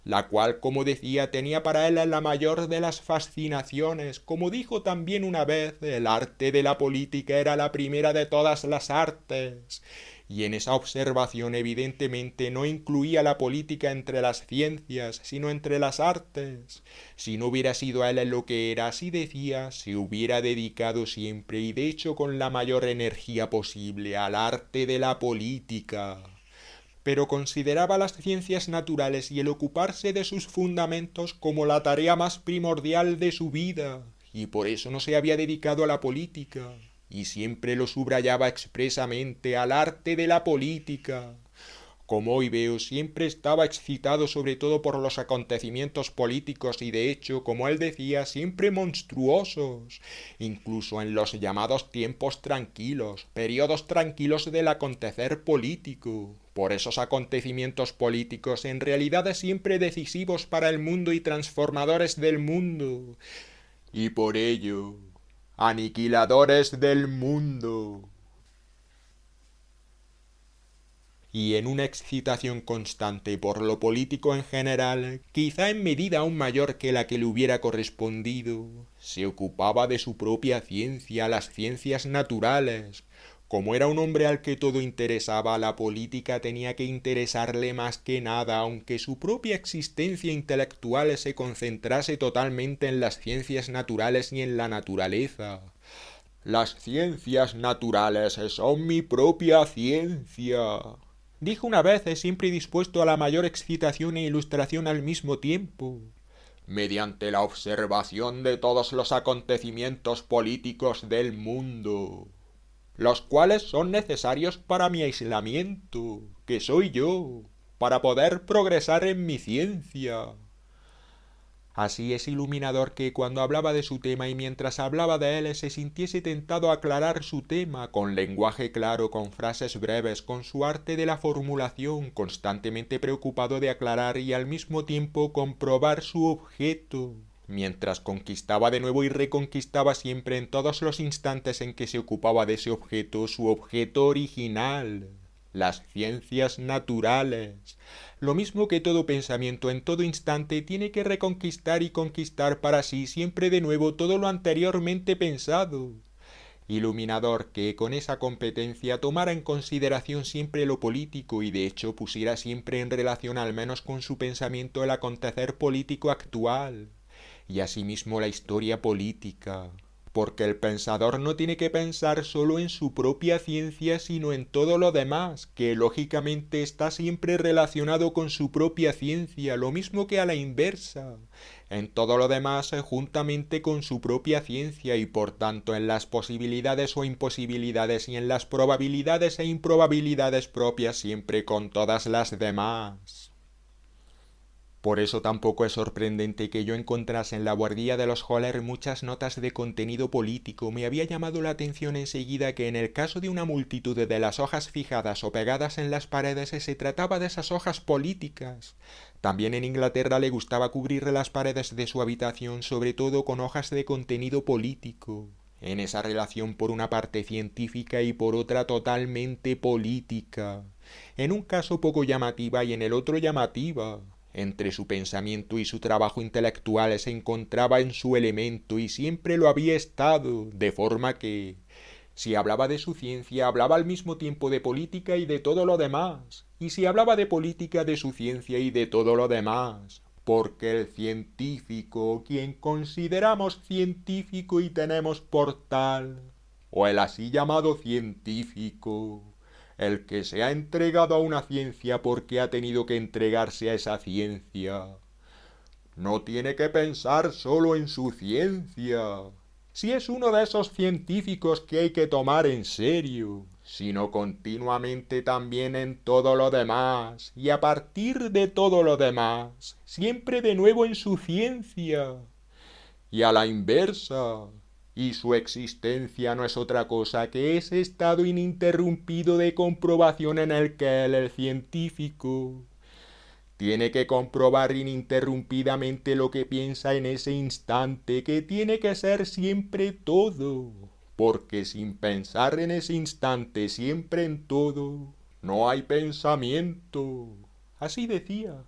[SPEAKER 1] la cual, como decía, tenía para él la mayor de las fascinaciones. Como dijo también una vez, el arte de la política era la primera de todas las artes. Y en esa observación evidentemente no incluía la política entre las ciencias, sino entre las artes. Si no hubiera sido a él lo que era, así decía, se hubiera dedicado siempre y de hecho con la mayor energía posible al arte de la política. Pero consideraba las ciencias naturales y el ocuparse de sus fundamentos como la tarea más primordial de su vida, y por eso no se había dedicado a la política, y siempre lo subrayaba expresamente al arte de la política. Como hoy veo, siempre estaba excitado sobre todo por los acontecimientos políticos y de hecho, como él decía, siempre monstruosos, incluso en los llamados tiempos tranquilos, periodos tranquilos del acontecer político. Por esos acontecimientos políticos en realidad siempre decisivos para el mundo y transformadores del mundo. Y por ello, aniquiladores del mundo. Y en una excitación constante por lo político en general, quizá en medida aún mayor que la que le hubiera correspondido, se ocupaba de su propia ciencia, las ciencias naturales. Como era un hombre al que todo interesaba, la política tenía que interesarle más que nada, aunque su propia existencia intelectual se concentrase totalmente en las ciencias naturales y en la naturaleza. Las ciencias naturales son mi propia ciencia, dijo una vez, siempre dispuesto a la mayor excitación e ilustración al mismo tiempo. Mediante la observación de todos los acontecimientos políticos del mundo, los cuales son necesarios para mi aislamiento, que soy yo, para poder progresar en mi ciencia. Así es iluminador que cuando hablaba de su tema y mientras hablaba de él se sintiese tentado a aclarar su tema con lenguaje claro, con frases breves, con su arte de la formulación, constantemente preocupado de aclarar y al mismo tiempo comprobar su objeto, mientras conquistaba de nuevo y reconquistaba siempre en todos los instantes en que se ocupaba de ese objeto, su objeto original, las ciencias naturales. Lo mismo que todo pensamiento en todo instante tiene que reconquistar y conquistar para sí siempre de nuevo todo lo anteriormente pensado. Iluminador que con esa competencia tomara en consideración siempre lo político y de hecho pusiera siempre en relación al menos con su pensamiento el acontecer político actual y asimismo la historia política. Porque el pensador no tiene que pensar solo en su propia ciencia, sino en todo lo demás, que lógicamente está siempre relacionado con su propia ciencia, lo mismo que a la inversa, en todo lo demás juntamente con su propia ciencia y por tanto en las posibilidades o imposibilidades y en las probabilidades e improbabilidades propias siempre con todas las demás. Por eso tampoco es sorprendente que yo encontrase en la buhardilla de los Höller muchas notas de contenido político. Me había llamado la atención enseguida que en el caso de una multitud de las hojas fijadas o pegadas en las paredes se trataba de esas hojas políticas. También en Inglaterra le gustaba cubrir las paredes de su habitación sobre todo con hojas de contenido político. En esa relación por una parte científica y por otra totalmente política. En un caso poco llamativa y en el otro llamativa. Entre su pensamiento y su trabajo intelectual se encontraba en su elemento y siempre lo había estado, de forma que, si hablaba de su ciencia, hablaba al mismo tiempo de política y de todo lo demás, y si hablaba de política, de su ciencia y de todo lo demás, porque el científico, quien consideramos científico y tenemos por tal, o el así llamado científico, el que se ha entregado a una ciencia porque ha tenido que entregarse a esa ciencia, no tiene que pensar solo en su ciencia, si es uno de esos científicos que hay que tomar en serio, sino continuamente también en todo lo demás, y a partir de todo lo demás, siempre de nuevo en su ciencia, y a la inversa. Y su existencia no es otra cosa que ese estado ininterrumpido de comprobación en el que él, el científico, tiene que comprobar ininterrumpidamente lo que piensa en ese instante, que tiene que ser siempre todo.
[SPEAKER 2] porque sin pensar en ese instante siempre en todo, no hay pensamiento. Así decía.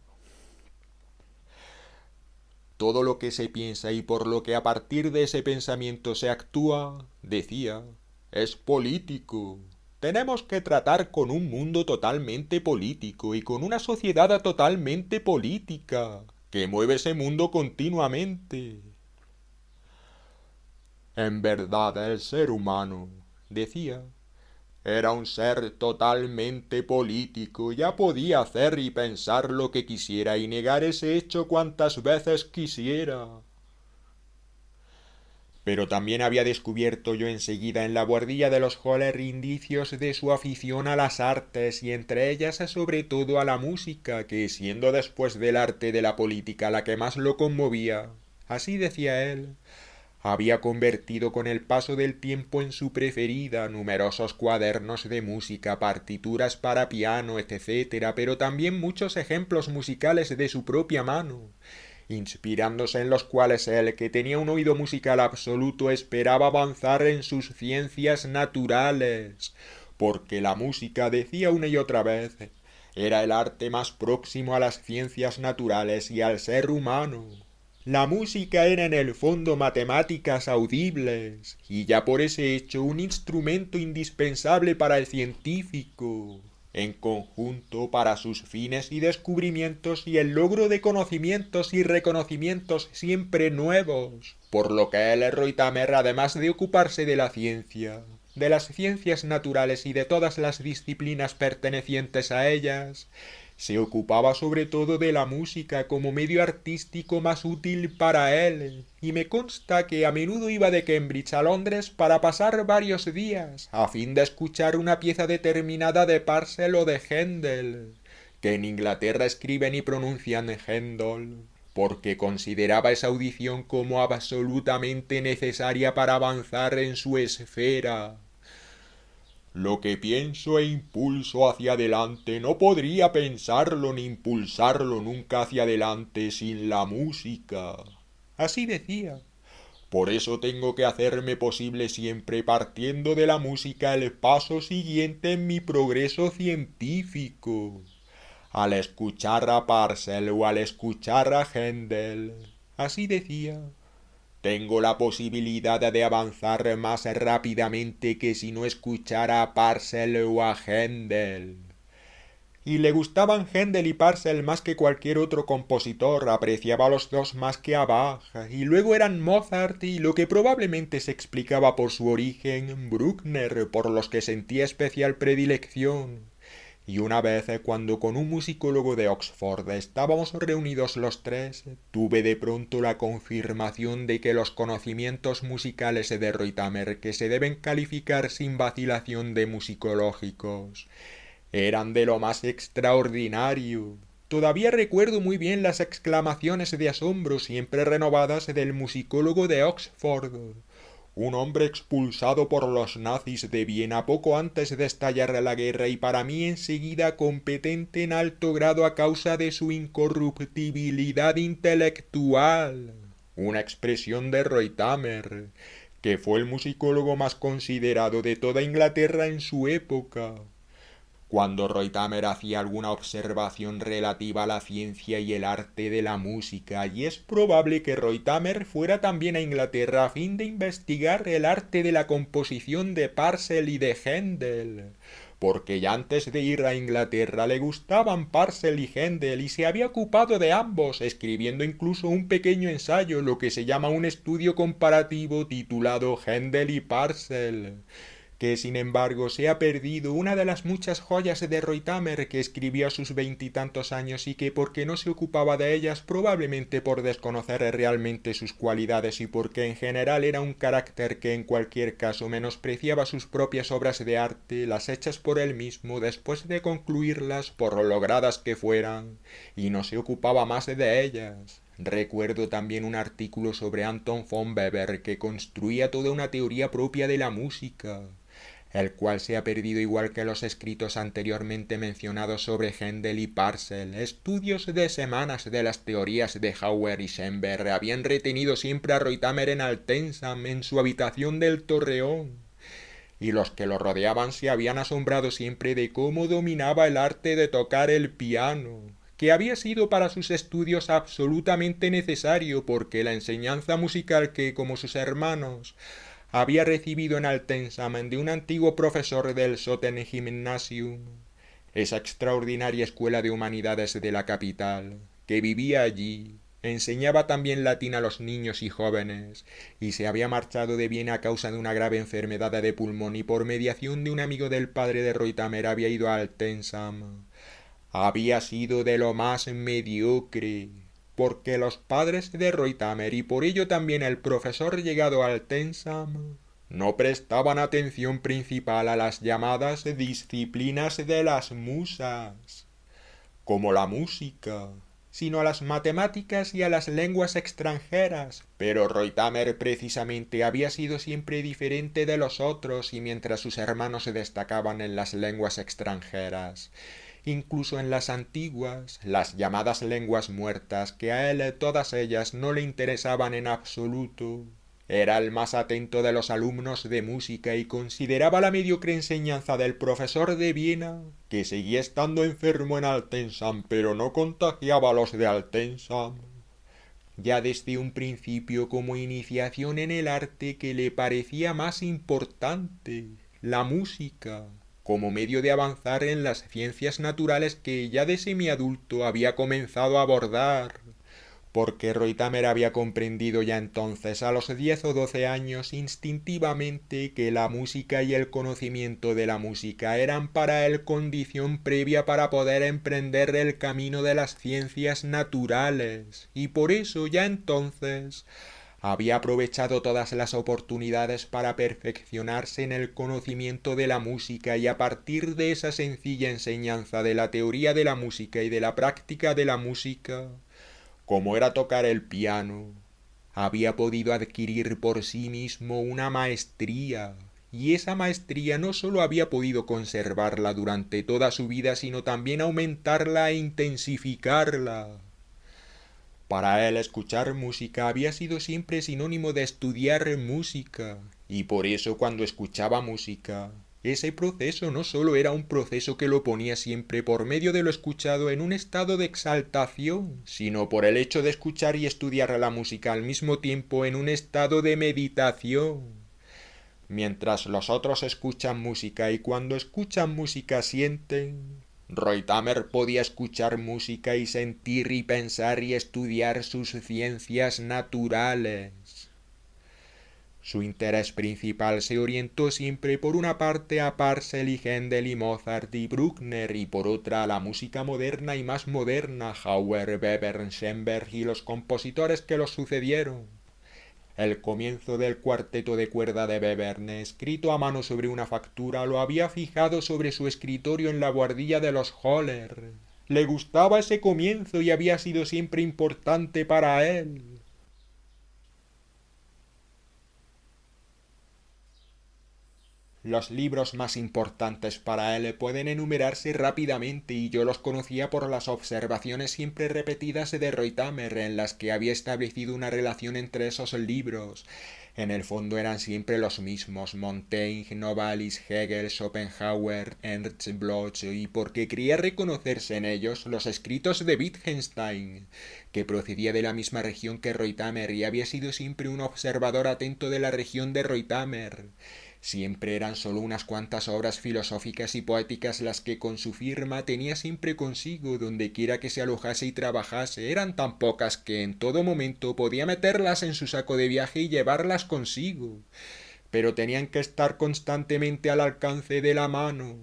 [SPEAKER 1] Todo lo que se piensa y por lo que a partir de ese pensamiento se actúa, decía, es político. Tenemos que tratar con un mundo totalmente político y con una sociedad totalmente política, que mueve ese mundo continuamente.
[SPEAKER 2] En verdad el ser humano, decía, era un ser totalmente político, ya podía hacer y pensar lo que quisiera y negar ese hecho cuantas veces quisiera.
[SPEAKER 1] Pero también había descubierto yo enseguida en la buhardilla de los Höller indicios de su afición a las artes y entre ellas sobre todo a la música, que siendo después del arte de la política la que más lo conmovía, así decía él, había convertido con el paso del tiempo en su preferida numerosos cuadernos de música, partituras para piano, etc., pero también muchos ejemplos musicales de su propia mano, inspirándose en los cuales él, que tenía un oído musical absoluto, esperaba avanzar en sus ciencias naturales, porque la música, decía una y otra vez, era el arte más próximo a las ciencias naturales y al ser humano. La música era en el fondo matemáticas audibles, y ya por ese hecho un instrumento indispensable para el científico, en conjunto para sus fines y descubrimientos y el logro de conocimientos y reconocimientos siempre nuevos, por lo que el Reutemer, además de ocuparse de la ciencia, de las ciencias naturales y de todas las disciplinas pertenecientes a ellas, se ocupaba sobre todo de la música como medio artístico más útil para él, y me consta que a menudo iba de Cambridge a Londres para pasar varios días, a fin de escuchar una pieza determinada de Purcell o de Händel, que en Inglaterra escriben y pronuncian Händel, porque consideraba esa audición como absolutamente necesaria para avanzar en su esfera.
[SPEAKER 2] Lo que pienso e impulso hacia adelante no podría pensarlo ni impulsarlo nunca hacia adelante sin la música.
[SPEAKER 1] Así decía.
[SPEAKER 2] Por eso tengo que hacerme posible siempre partiendo de la música el paso siguiente en mi progreso científico. Al escuchar a Purcell o al escuchar a Händel.
[SPEAKER 1] Así decía.
[SPEAKER 2] Tengo la posibilidad de avanzar más rápidamente que si no escuchara a Purcell o a Händel.
[SPEAKER 1] Y le gustaban Händel y Purcell más que cualquier otro compositor, apreciaba a los dos más que a Bach, y luego eran Mozart y lo que probablemente se explicaba por su origen, Bruckner, por los que sentía especial predilección. Y una vez, cuando con un musicólogo de Oxford estábamos reunidos los tres, tuve de pronto la confirmación de que los conocimientos musicales de Reutemer, que se deben calificar sin vacilación de musicológicos, eran de lo más extraordinario. Todavía recuerdo muy bien las exclamaciones de asombro siempre renovadas del musicólogo de Oxford, un hombre expulsado por los nazis de Viena poco antes de estallar la guerra y para mí enseguida competente en alto grado a causa de su incorruptibilidad intelectual. Una expresión de Reutemer, que fue el musicólogo más considerado de toda Inglaterra en su época. Cuando Reutemer hacía alguna observación relativa a la ciencia y el arte de la música, y es probable que Reutemer fuera también a Inglaterra a fin de investigar el arte de la composición de Purcell y de Händel, porque ya antes de ir a Inglaterra le gustaban Purcell y Händel y se había ocupado de ambos, escribiendo incluso un pequeño ensayo, lo que se llama un estudio comparativo titulado Händel y Purcell, que sin embargo se ha perdido, una de las muchas joyas de Reutemer que escribió a sus 20 y tantos años y que porque no se ocupaba de ellas, probablemente por desconocer realmente sus cualidades y porque en general era un carácter que en cualquier caso menospreciaba sus propias obras de arte, las hechas por él mismo después de concluirlas, por logradas que fueran, y no se ocupaba más de ellas. Recuerdo también un artículo sobre Anton von Weber que construía toda una teoría propia de la música, el cual se ha perdido igual que los escritos anteriormente mencionados sobre Händel y Parcel. Estudios de semanas de las teorías de Hauer y Schoenberg habían retenido siempre a Reutemer en Altensam, en su habitación del Torreón, y los que lo rodeaban se habían asombrado siempre de cómo dominaba el arte de tocar el piano, que había sido para sus estudios absolutamente necesario, porque la enseñanza musical que, como sus hermanos, había recibido en Altensam de un antiguo profesor del Sottengymnasium, esa extraordinaria escuela de humanidades de la capital, que vivía allí, enseñaba también latín a los niños y jóvenes, y se había marchado de Viena a causa de una grave enfermedad de pulmón, y por mediación de un amigo del padre de Reutemer había ido a Altensam. Había sido de lo más mediocre, porque los padres de Reutemer y por ello también el profesor llegado a Altensam no prestaban atención principal a las llamadas disciplinas de las musas, como la música, sino a las matemáticas y a las lenguas extranjeras. Pero Reutemer precisamente había sido siempre diferente de los otros, y mientras sus hermanos se destacaban en las lenguas extranjeras, incluso en las antiguas, las llamadas lenguas muertas, que a él todas ellas no le interesaban en absoluto, era el más atento de los alumnos de música y consideraba la mediocre enseñanza del profesor de Viena, que seguía estando enfermo en Altensam, pero no contagiaba a los de Altensam, ya desde un principio como iniciación en el arte que le parecía más importante, la música, como medio de avanzar en las ciencias naturales que ya de semiadulto había comenzado a abordar, porque Reutemer había comprendido ya entonces, a los 10 o 12 años, instintivamente, que la música y el conocimiento de la música eran para él condición previa para poder emprender el camino de las ciencias naturales, y por eso ya entonces había aprovechado todas las oportunidades para perfeccionarse en el conocimiento de la música, y a partir de esa sencilla enseñanza de la teoría de la música y de la práctica de la música, como era tocar el piano, había podido adquirir por sí mismo una maestría, y esa maestría no sólo había podido conservarla durante toda su vida, sino también aumentarla e intensificarla. Para él escuchar música había sido siempre sinónimo de estudiar música, y por eso cuando escuchaba música, ese proceso no sólo era un proceso que lo ponía siempre por medio de lo escuchado en un estado de exaltación, sino por el hecho de escuchar y estudiar la música al mismo tiempo en un estado de meditación. Mientras los otros escuchan música y cuando escuchan música sienten, Reutemer podía escuchar música y sentir y pensar y estudiar sus ciencias naturales. Su interés principal se orientó siempre por una parte a Parcel y Händel y Mozart y Bruckner, y por otra a la música moderna y más moderna, Hauer, Webern, Schoenberg y los compositores que los sucedieron. El comienzo del cuarteto de cuerda de Webern, escrito a mano sobre una factura, lo había fijado sobre su escritorio en la buhardilla de los Höller. Le gustaba ese comienzo y había sido siempre importante para él. Los libros más importantes para él pueden enumerarse rápidamente, y yo los conocía por las observaciones siempre repetidas de Reutemer, en las que había establecido una relación entre esos libros. En el fondo eran siempre los mismos: Montaigne, Novalis, Hegel, Schopenhauer, Ernst Bloch, y porque quería reconocerse en ellos los escritos de Wittgenstein, que procedía de la misma región que Reutemer y había sido siempre un observador atento de la región de Reutemer. Siempre eran solo unas cuantas obras filosóficas y poéticas las que con su firma tenía siempre consigo dondequiera que se alojase y trabajase. Eran tan pocas que en todo momento podía meterlas en su saco de viaje y llevarlas consigo, pero tenían que estar constantemente al alcance de la mano.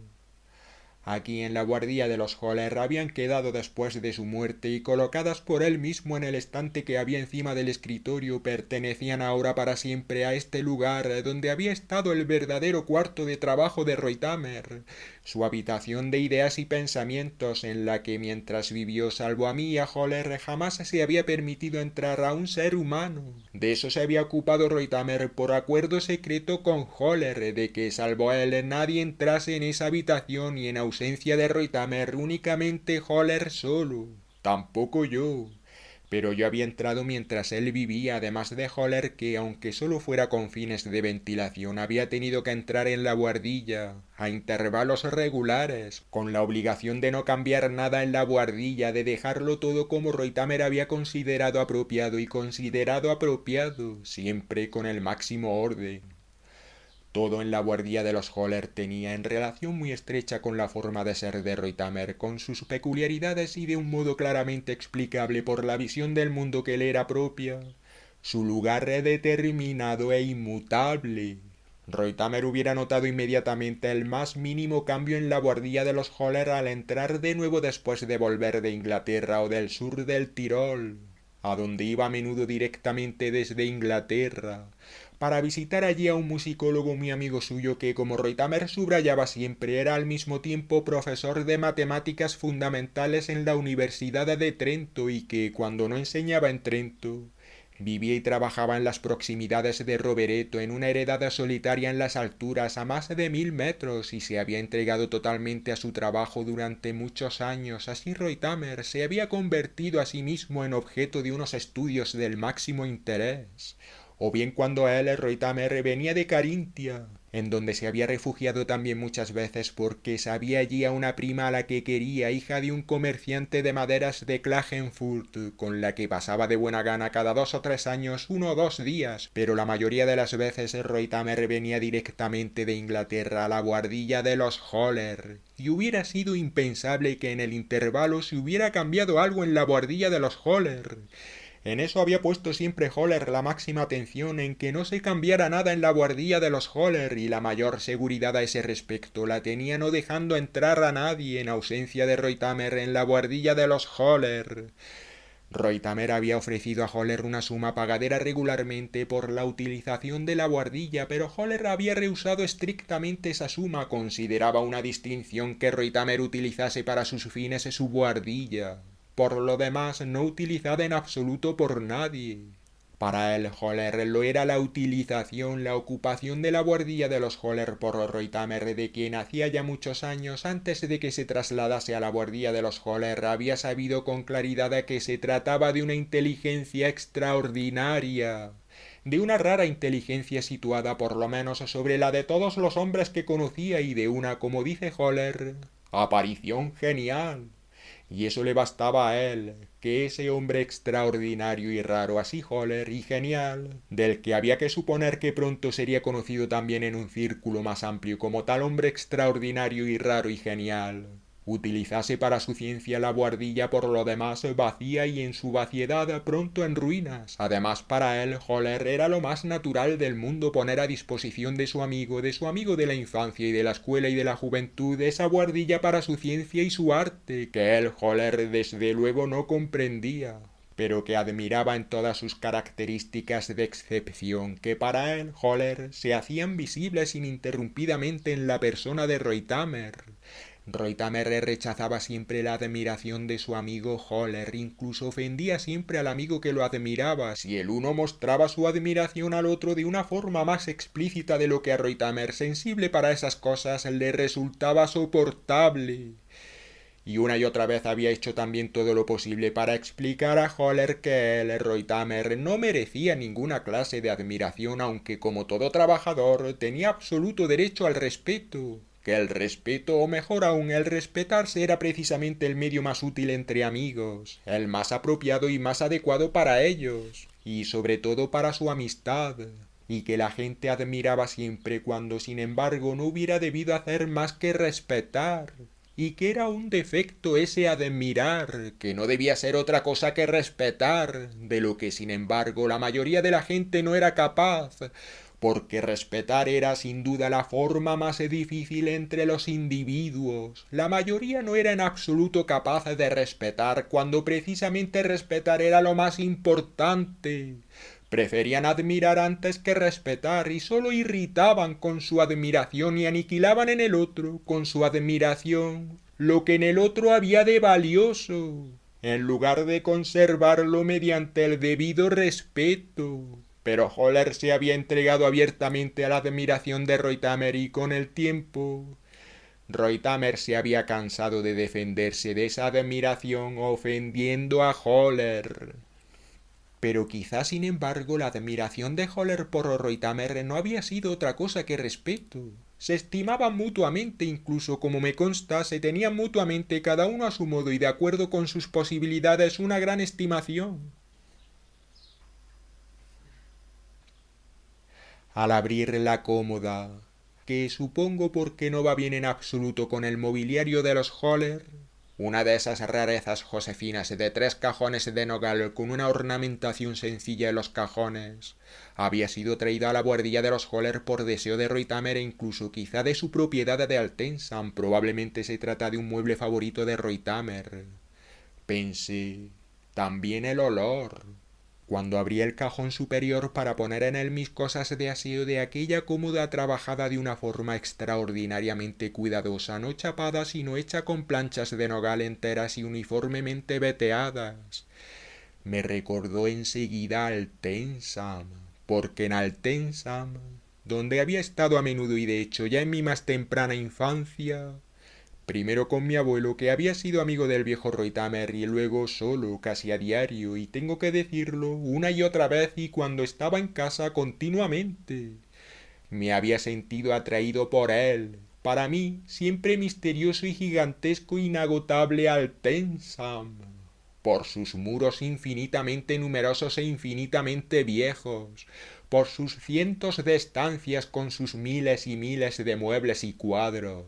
[SPEAKER 1] Aquí en la buhardilla de los Höller habían quedado después de su muerte, y colocadas por él mismo en el estante que había encima del escritorio, pertenecían ahora para siempre a este lugar donde había estado el verdadero cuarto de trabajo de Reutemer, su habitación de ideas y pensamientos en la que mientras vivió salvo a mí y a Holler jamás se había permitido entrar a un ser humano. De eso se había ocupado Reutemer por acuerdo secreto con Holler, de que salvo a él nadie entrase en esa habitación y en ausencia de Reutemer únicamente Holler solo. Tampoco yo. Pero yo había entrado mientras él vivía, además de Holler que, aunque solo fuera con fines de ventilación, había tenido que entrar en la buhardilla, a intervalos regulares, con la obligación de no cambiar nada en la buhardilla, de dejarlo todo como Reutemer había considerado apropiado y considerado apropiado, siempre con el máximo orden. Todo en la buhardilla de los Holler tenía en relación muy estrecha con la forma de ser de Reutemer, con sus peculiaridades y de un modo claramente explicable por la visión del mundo que le era propia, su lugar determinado e inmutable. Reutemer hubiera notado inmediatamente el más mínimo cambio en la buhardilla de los Holler al entrar de nuevo después de volver de Inglaterra o del sur del Tirol, a donde iba a menudo directamente desde Inglaterra, para visitar allí a un musicólogo muy amigo suyo que, como Reutemer subrayaba siempre, era al mismo tiempo profesor de matemáticas fundamentales en la Universidad de Trento y que, cuando no enseñaba en Trento, vivía y trabajaba en las proximidades de Rovereto, en una heredad solitaria en las alturas a más de 1000 metros, y se había entregado totalmente a su trabajo durante muchos años. Así Reutemer se había convertido a sí mismo en objeto de unos estudios del máximo interés. O bien cuando él, Reutemer, venía de Carintia, en donde se había refugiado también muchas veces porque sabía allí a una prima a la que quería, hija de un comerciante de maderas de Klagenfurt, con la que pasaba de buena gana cada 2 o 3 años 1 o 2 días, pero la mayoría de las veces Reutemer venía directamente de Inglaterra a la buhardilla de los Holler, y hubiera sido impensable que en el intervalo se hubiera cambiado algo en la buhardilla de los Holler. En eso había puesto siempre Holler la máxima atención, en que no se cambiara nada en la buhardilla de los Holler, y la mayor seguridad a ese respecto la tenía no dejando entrar a nadie en ausencia de Reutemer en la buhardilla de los Holler. Reutemer había ofrecido a Holler una suma pagadera regularmente por la utilización de la buhardilla, pero Holler había rehusado estrictamente esa suma. Consideraba una distinción que Reutemer utilizase para sus fines su buhardilla, por lo demás no utilizada en absoluto por nadie. Para él, Holler lo era la utilización, la ocupación de la buhardilla de los Holler por Reutemer, de quien hacía ya muchos años, antes de que se trasladase a la buhardilla de los Holler, había sabido con claridad que se trataba de una inteligencia extraordinaria, de una rara inteligencia situada por lo menos sobre la de todos los hombres que conocía y de una, como dice Holler, aparición genial. Y eso le bastaba a él, que ese hombre extraordinario y raro, así Holler, y genial, del que había que suponer que pronto sería conocido también en un círculo más amplio como tal hombre extraordinario y raro y genial, utilizase para su ciencia la buhardilla por lo demás vacía y en su vaciedad pronto en ruinas. Además, para él, Holler, era lo más natural del mundo poner a disposición de su amigo de la infancia y de la escuela y de la juventud, esa buhardilla para su ciencia y su arte, que él, Holler, desde luego no comprendía, pero que admiraba en todas sus características de excepción, que para él, Holler, se hacían visibles ininterrumpidamente en la persona de Reutemer. Reutemer rechazaba siempre la admiración de su amigo Holler, incluso ofendía siempre al amigo que lo admiraba, si el uno mostraba su admiración al otro de una forma más explícita de lo que a Reutemer, sensible para esas cosas, le resultaba soportable. Y una y otra vez había hecho también todo lo posible para explicar a Holler que él, Reutemer, no merecía ninguna clase de admiración, aunque como todo trabajador tenía absoluto derecho al respeto, que el respeto, o mejor aún, el respetarse era precisamente el medio más útil entre amigos, el más apropiado y más adecuado para ellos, y sobre todo para su amistad, y que la gente admiraba siempre cuando sin embargo no hubiera debido hacer más que respetar, y que era un defecto ese admirar, que no debía ser otra cosa que respetar, de lo que sin embargo la mayoría de la gente no era capaz, porque respetar era sin duda la forma más difícil entre los individuos. La mayoría no era en absoluto capaz de respetar, cuando precisamente respetar era lo más importante, Preferían admirar antes que respetar y sólo irritaban con su admiración y aniquilaban en el otro, con su admiración, lo que en el otro había de valioso, en lugar de conservarlo mediante el debido respeto. Pero Höhler se había entregado abiertamente a la admiración de Reutemer y con el tiempo Reutemer se había cansado de defenderse de esa admiración ofendiendo a Höhler. Pero quizá, sin embargo, la admiración de Höhler por Reutemer no había sido otra cosa que respeto. Se estimaban mutuamente, incluso como me consta, se tenían mutuamente cada uno a su modo y de acuerdo con sus posibilidades una gran estimación. Al abrir la cómoda, que supongo porque no va bien en absoluto con el mobiliario de los Höhler, una de esas rarezas josefinas de 3 cajones de nogal con una ornamentación sencilla en los cajones, había sido traída a la buhardilla de los Höhler por deseo de Reutemer e incluso quizá de su propiedad de Altensam. Probablemente se trata de un mueble favorito de Reutemer. Pensé, también el olor. Cuando abrí el cajón superior para poner en él mis cosas de aseo de aquella cómoda trabajada de una forma extraordinariamente cuidadosa, no chapada sino hecha con planchas de nogal enteras y uniformemente veteadas, me recordó enseguida Altensam, porque en Altensam, donde había estado a menudo y de hecho ya en mi más temprana infancia, primero con mi abuelo, que había sido amigo del viejo Reutemer, y luego solo, casi a diario, y tengo que decirlo, una y otra vez, y cuando estaba en casa continuamente. Me había sentido atraído por él, para mí, siempre misterioso y gigantesco, inagotable Altensam, por sus muros infinitamente numerosos e infinitamente viejos, por sus cientos de estancias con sus miles y miles de muebles y cuadros,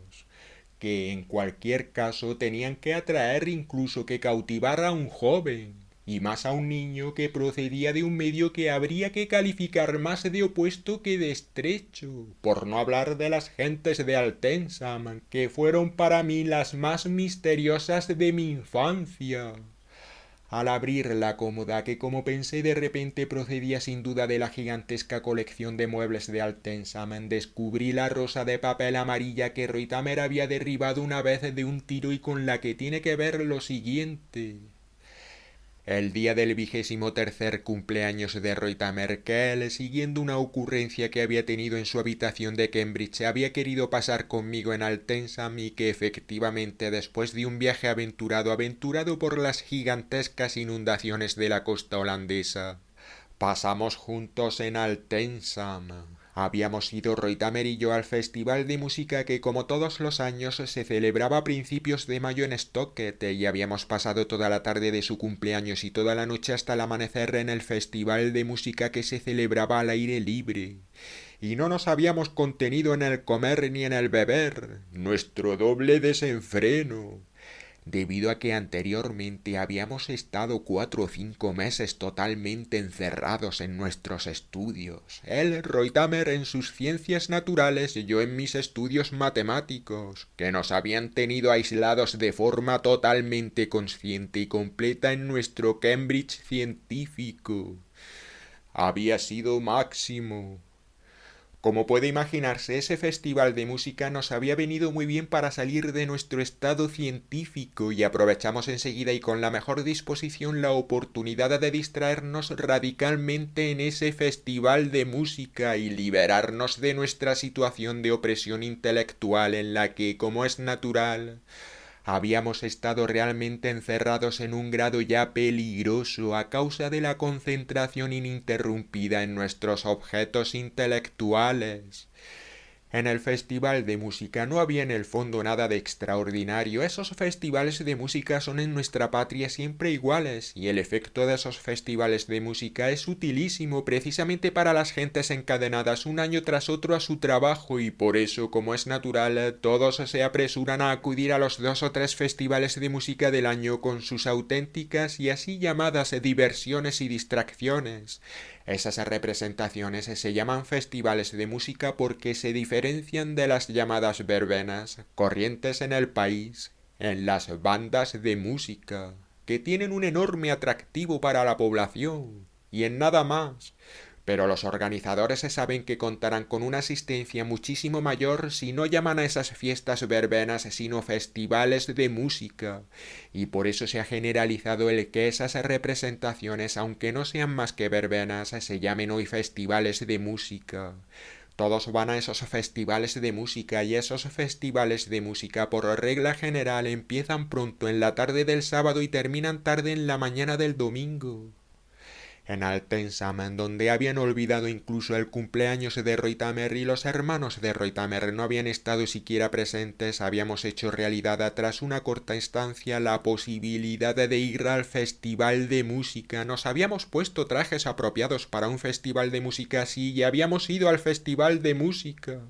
[SPEAKER 1] que en cualquier caso tenían que atraer incluso que cautivar a un joven, y más a un niño que procedía de un medio que habría que calificar más de opuesto que de estrecho, por no hablar de las gentes de Altensam, que fueron para mí las más misteriosas de mi infancia. Al abrir la cómoda, que como pensé de repente procedía sin duda de la gigantesca colección de muebles de Altensam, descubrí la rosa de papel amarilla que Reutemer había derribado una vez de un tiro y con la que tiene que ver lo siguiente. El día del 23º cumpleaños de Reutemer, que él, siguiendo una ocurrencia que había tenido en su habitación de Cambridge, había querido pasar conmigo en Altensam y que efectivamente después de un viaje aventurado por las gigantescas inundaciones de la costa holandesa, pasamos juntos en Altensam. Habíamos ido Reutemer y yo al festival de música que como todos los años se celebraba a principios de mayo en Stockett y habíamos pasado toda la tarde de su cumpleaños y toda la noche hasta el amanecer en el festival de música que se celebraba al aire libre. Y no nos habíamos contenido en el comer ni en el beber, nuestro doble desenfreno, debido a que anteriormente habíamos estado 4 o 5 meses totalmente encerrados en nuestros estudios. Él, Reutemer, en sus ciencias naturales y yo en mis estudios matemáticos, que nos habían tenido aislados de forma totalmente consciente y completa en nuestro Cambridge científico. Había sido máximo. Como puede imaginarse, ese festival de música nos había venido muy bien para salir de nuestro estado científico y aprovechamos enseguida y con la mejor disposición la oportunidad de distraernos radicalmente en ese festival de música y liberarnos de nuestra situación de opresión intelectual en la que, como es natural, habíamos estado realmente encerrados en un grado ya peligroso a causa de la concentración ininterrumpida en nuestros objetos intelectuales. En el festival de música no había en el fondo nada de extraordinario. Esos festivales de música son en nuestra patria siempre iguales, y el efecto de esos festivales de música es utilísimo precisamente para las gentes encadenadas un año tras otro a su trabajo, y por eso, como es natural, todos se apresuran a acudir a los 2 o 3 festivales de música del año con sus auténticas y así llamadas diversiones y distracciones. Esas representaciones se llaman festivales de música porque se diferencian de las llamadas verbenas, corrientes en el país, en las bandas de música, que tienen un enorme atractivo para la población. y en nada más. Pero los organizadores saben que contarán con una asistencia muchísimo mayor si no llaman a esas fiestas verbenas sino festivales de música, y por eso se ha generalizado el que esas representaciones, aunque no sean más que verbenas, se llamen hoy festivales de música. Todos van a esos festivales de música y esos festivales de música por regla general empiezan pronto en la tarde del sábado y terminan tarde en la mañana del domingo. En Altensam, donde habían olvidado incluso el cumpleaños de Reutemer y los hermanos de Reutemer no habían estado siquiera presentes, habíamos hecho realidad tras una corta instancia la posibilidad de ir al festival de música. Nos habíamos puesto trajes apropiados para un festival de música así y habíamos ido al festival de música.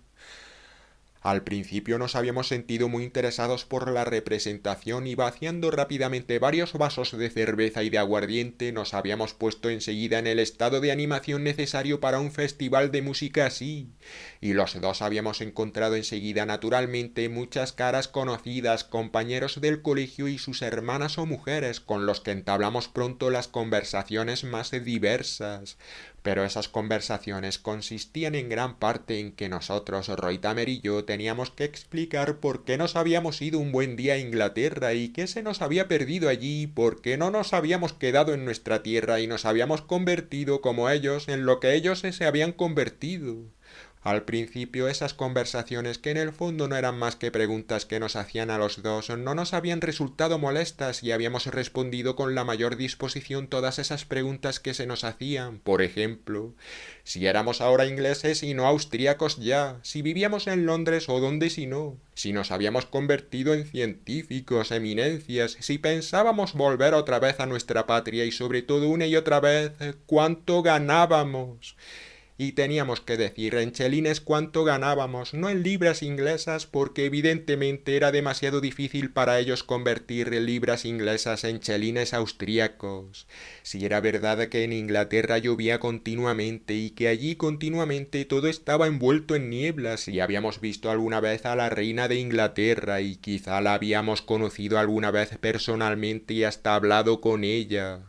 [SPEAKER 1] Al principio nos habíamos sentido muy interesados por la representación y vaciando rápidamente varios vasos de cerveza y de aguardiente nos habíamos puesto enseguida en el estado de animación necesario para un festival de música así. Y los dos habíamos encontrado enseguida naturalmente muchas caras conocidas, compañeros del colegio y sus hermanas o mujeres, con los que entablamos pronto las conversaciones más diversas. Pero esas conversaciones consistían en gran parte en que nosotros, Reutemer y yo, teníamos que explicar por qué nos habíamos ido un buen día a Inglaterra y qué se nos había perdido allí, por qué no nos habíamos quedado en nuestra tierra y nos habíamos convertido como ellos en lo que ellos se habían convertido. Al principio esas conversaciones, que en el fondo no eran más que preguntas que nos hacían a los dos, no nos habían resultado molestas y habíamos respondido con la mayor disposición todas esas preguntas que se nos hacían. Por ejemplo, si éramos ahora ingleses y no austríacos ya, si vivíamos en Londres o dónde si no, si nos habíamos convertido en científicos, eminencias, si pensábamos volver otra vez a nuestra patria y sobre todo una y otra vez, ¿cuánto ganábamos? Y teníamos que decir en chelines cuánto ganábamos, no en libras inglesas, porque evidentemente era demasiado difícil para ellos convertir libras inglesas en chelines austríacos. Si era verdad que en Inglaterra llovía continuamente y que allí continuamente todo estaba envuelto en nieblas, y habíamos visto alguna vez a la reina de Inglaterra y quizá la habíamos conocido alguna vez personalmente y hasta hablado con ella.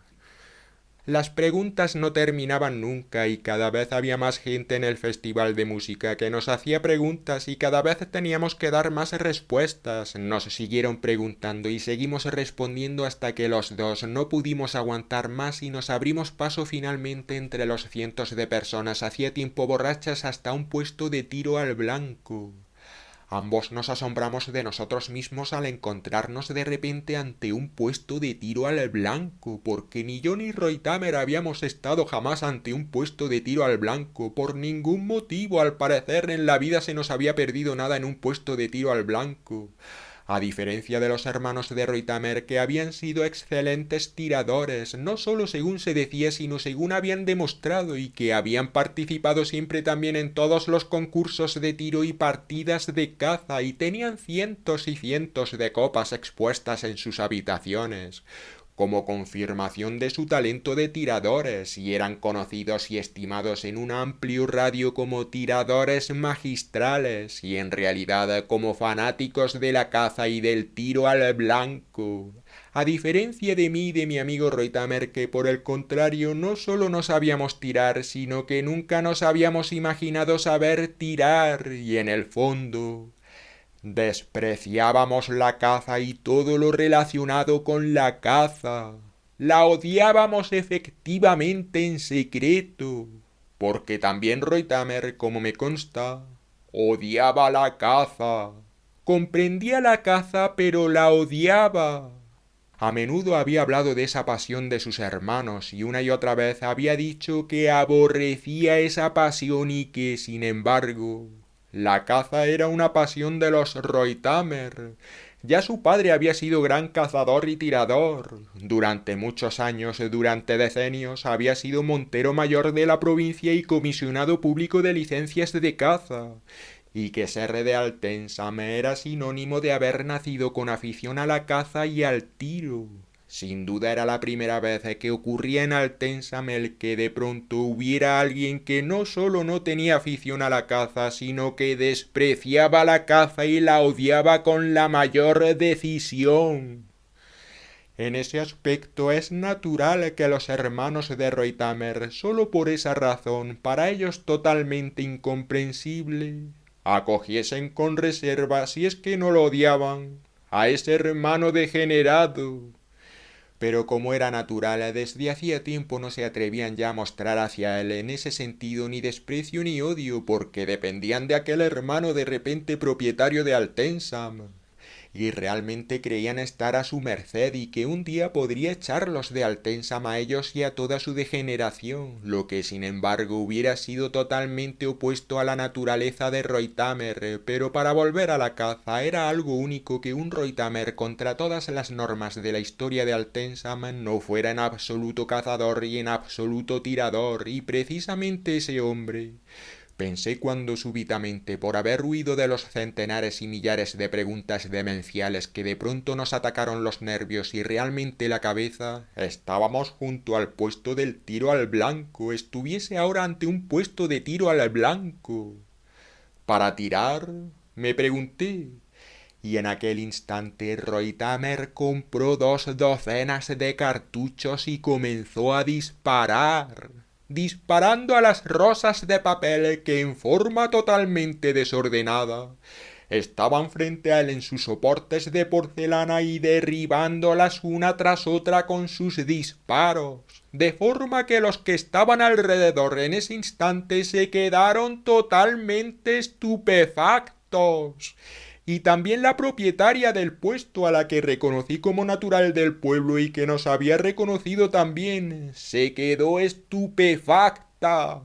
[SPEAKER 1] Las preguntas no terminaban nunca y cada vez había más gente en el festival de música que nos hacía preguntas y cada vez teníamos que dar más respuestas. Nos siguieron preguntando y seguimos respondiendo hasta que los dos no pudimos aguantar más y nos abrimos paso finalmente entre los cientos de personas hacía tiempo borrachas hasta un puesto de tiro al blanco. Ambos nos asombramos de nosotros mismos al encontrarnos de repente ante un puesto de tiro al blanco, porque ni yo ni Reutemer habíamos estado jamás ante un puesto de tiro al blanco. Por ningún motivo, al parecer, en la vida se nos había perdido nada en un puesto de tiro al blanco. A diferencia de los hermanos de Reutemer, que habían sido excelentes tiradores, no sólo según se decía, sino según habían demostrado, y que habían participado siempre también en todos los concursos de tiro y partidas de caza, y tenían cientos y cientos de copas expuestas en sus habitaciones, como confirmación de su talento de tiradores, y eran conocidos y estimados en un amplio radio como tiradores magistrales, y en realidad como fanáticos de la caza y del tiro al blanco. A diferencia de mí y de mi amigo Reutemer, que por el contrario no solo no sabíamos tirar, sino que nunca nos habíamos imaginado saber tirar, y en el fondo despreciábamos la caza y todo lo relacionado con la caza. La odiábamos efectivamente en secreto, porque también Reutemer, como me consta, odiaba la caza. Comprendía la caza, pero la odiaba. A menudo había hablado de esa pasión de sus hermanos y una y otra vez había dicho que aborrecía esa pasión y que, sin embargo, la caza era una pasión de los Reutemer. Ya su padre había sido gran cazador y tirador. Durante muchos años, durante decenios, había sido montero mayor de la provincia y comisionado público de licencias de caza. Y que ser de Altensam era sinónimo de haber nacido con afición a la caza y al tiro. Sin duda era la primera vez que ocurría en Altensam el que de pronto hubiera alguien que no solo no tenía afición a la caza, sino que despreciaba la caza y la odiaba con la mayor decisión. En ese aspecto es natural que los hermanos de Reutammer, solo por esa razón, para ellos totalmente incomprensible, acogiesen con reserva, si es que no lo odiaban, a ese hermano degenerado. Pero como era natural, desde hacía tiempo no se atrevían ya a mostrar hacia él en ese sentido ni desprecio ni odio, porque dependían de aquel hermano de repente propietario de Altensam, y realmente creían estar a su merced y que un día podría echarlos de Altensam a ellos y a toda su degeneración, lo que sin embargo hubiera sido totalmente opuesto a la naturaleza de Reutammer, pero para volver a la caza era algo único que un Reutammer contra todas las normas de la historia de Altensam no fuera en absoluto cazador y en absoluto tirador, y precisamente ese hombre... Pensé cuando súbitamente, por haber huido de los centenares y millares de preguntas demenciales que de pronto nos atacaron los nervios y realmente la cabeza, estábamos junto al puesto del tiro al blanco, estuviese ahora ante un puesto de tiro al blanco. ¿Para tirar? Me pregunté. Y en aquel instante Reutammer compró 2 docenas de cartuchos y comenzó a disparar, disparando a las rosas de papel que en forma totalmente desordenada estaban frente a él en sus soportes de porcelana y derribándolas una tras otra con sus disparos, de forma que los que estaban alrededor en ese instante se quedaron totalmente estupefactos. Y también la propietaria del puesto, a la que reconocí como natural del pueblo y que nos había reconocido también, se quedó estupefacta,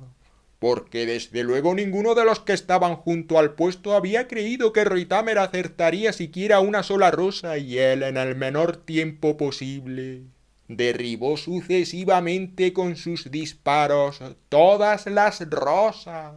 [SPEAKER 1] porque desde luego ninguno de los que estaban junto al puesto había creído que Reutammer acertaría siquiera una sola rosa, y él, en el menor tiempo posible, derribó sucesivamente con sus disparos todas las rosas.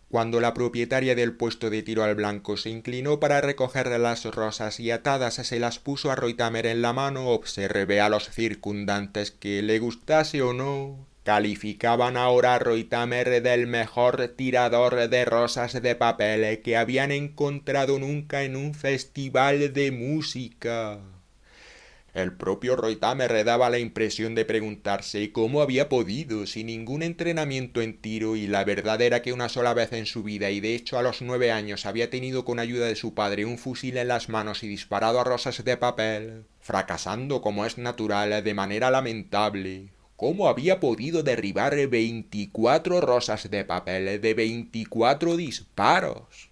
[SPEAKER 1] Cuando la propietaria del puesto de tiro al blanco se inclinó para recoger las rosas y atadas se las puso a Reutammer en la mano, observé a los circundantes que, le gustase o no, calificaban ahora a Reutammer del mejor tirador de rosas de papel que habían encontrado nunca en un festival de música. El propio Reutammer daba la impresión de preguntarse cómo había podido, sin ningún entrenamiento en tiro, y la verdad era que una sola vez en su vida, y de hecho a los 9 años, había tenido con ayuda de su padre un fusil en las manos y disparado a rosas de papel, fracasando como es natural, de manera lamentable. ¿Cómo había podido derribar 24 rosas de papel de 24 disparos?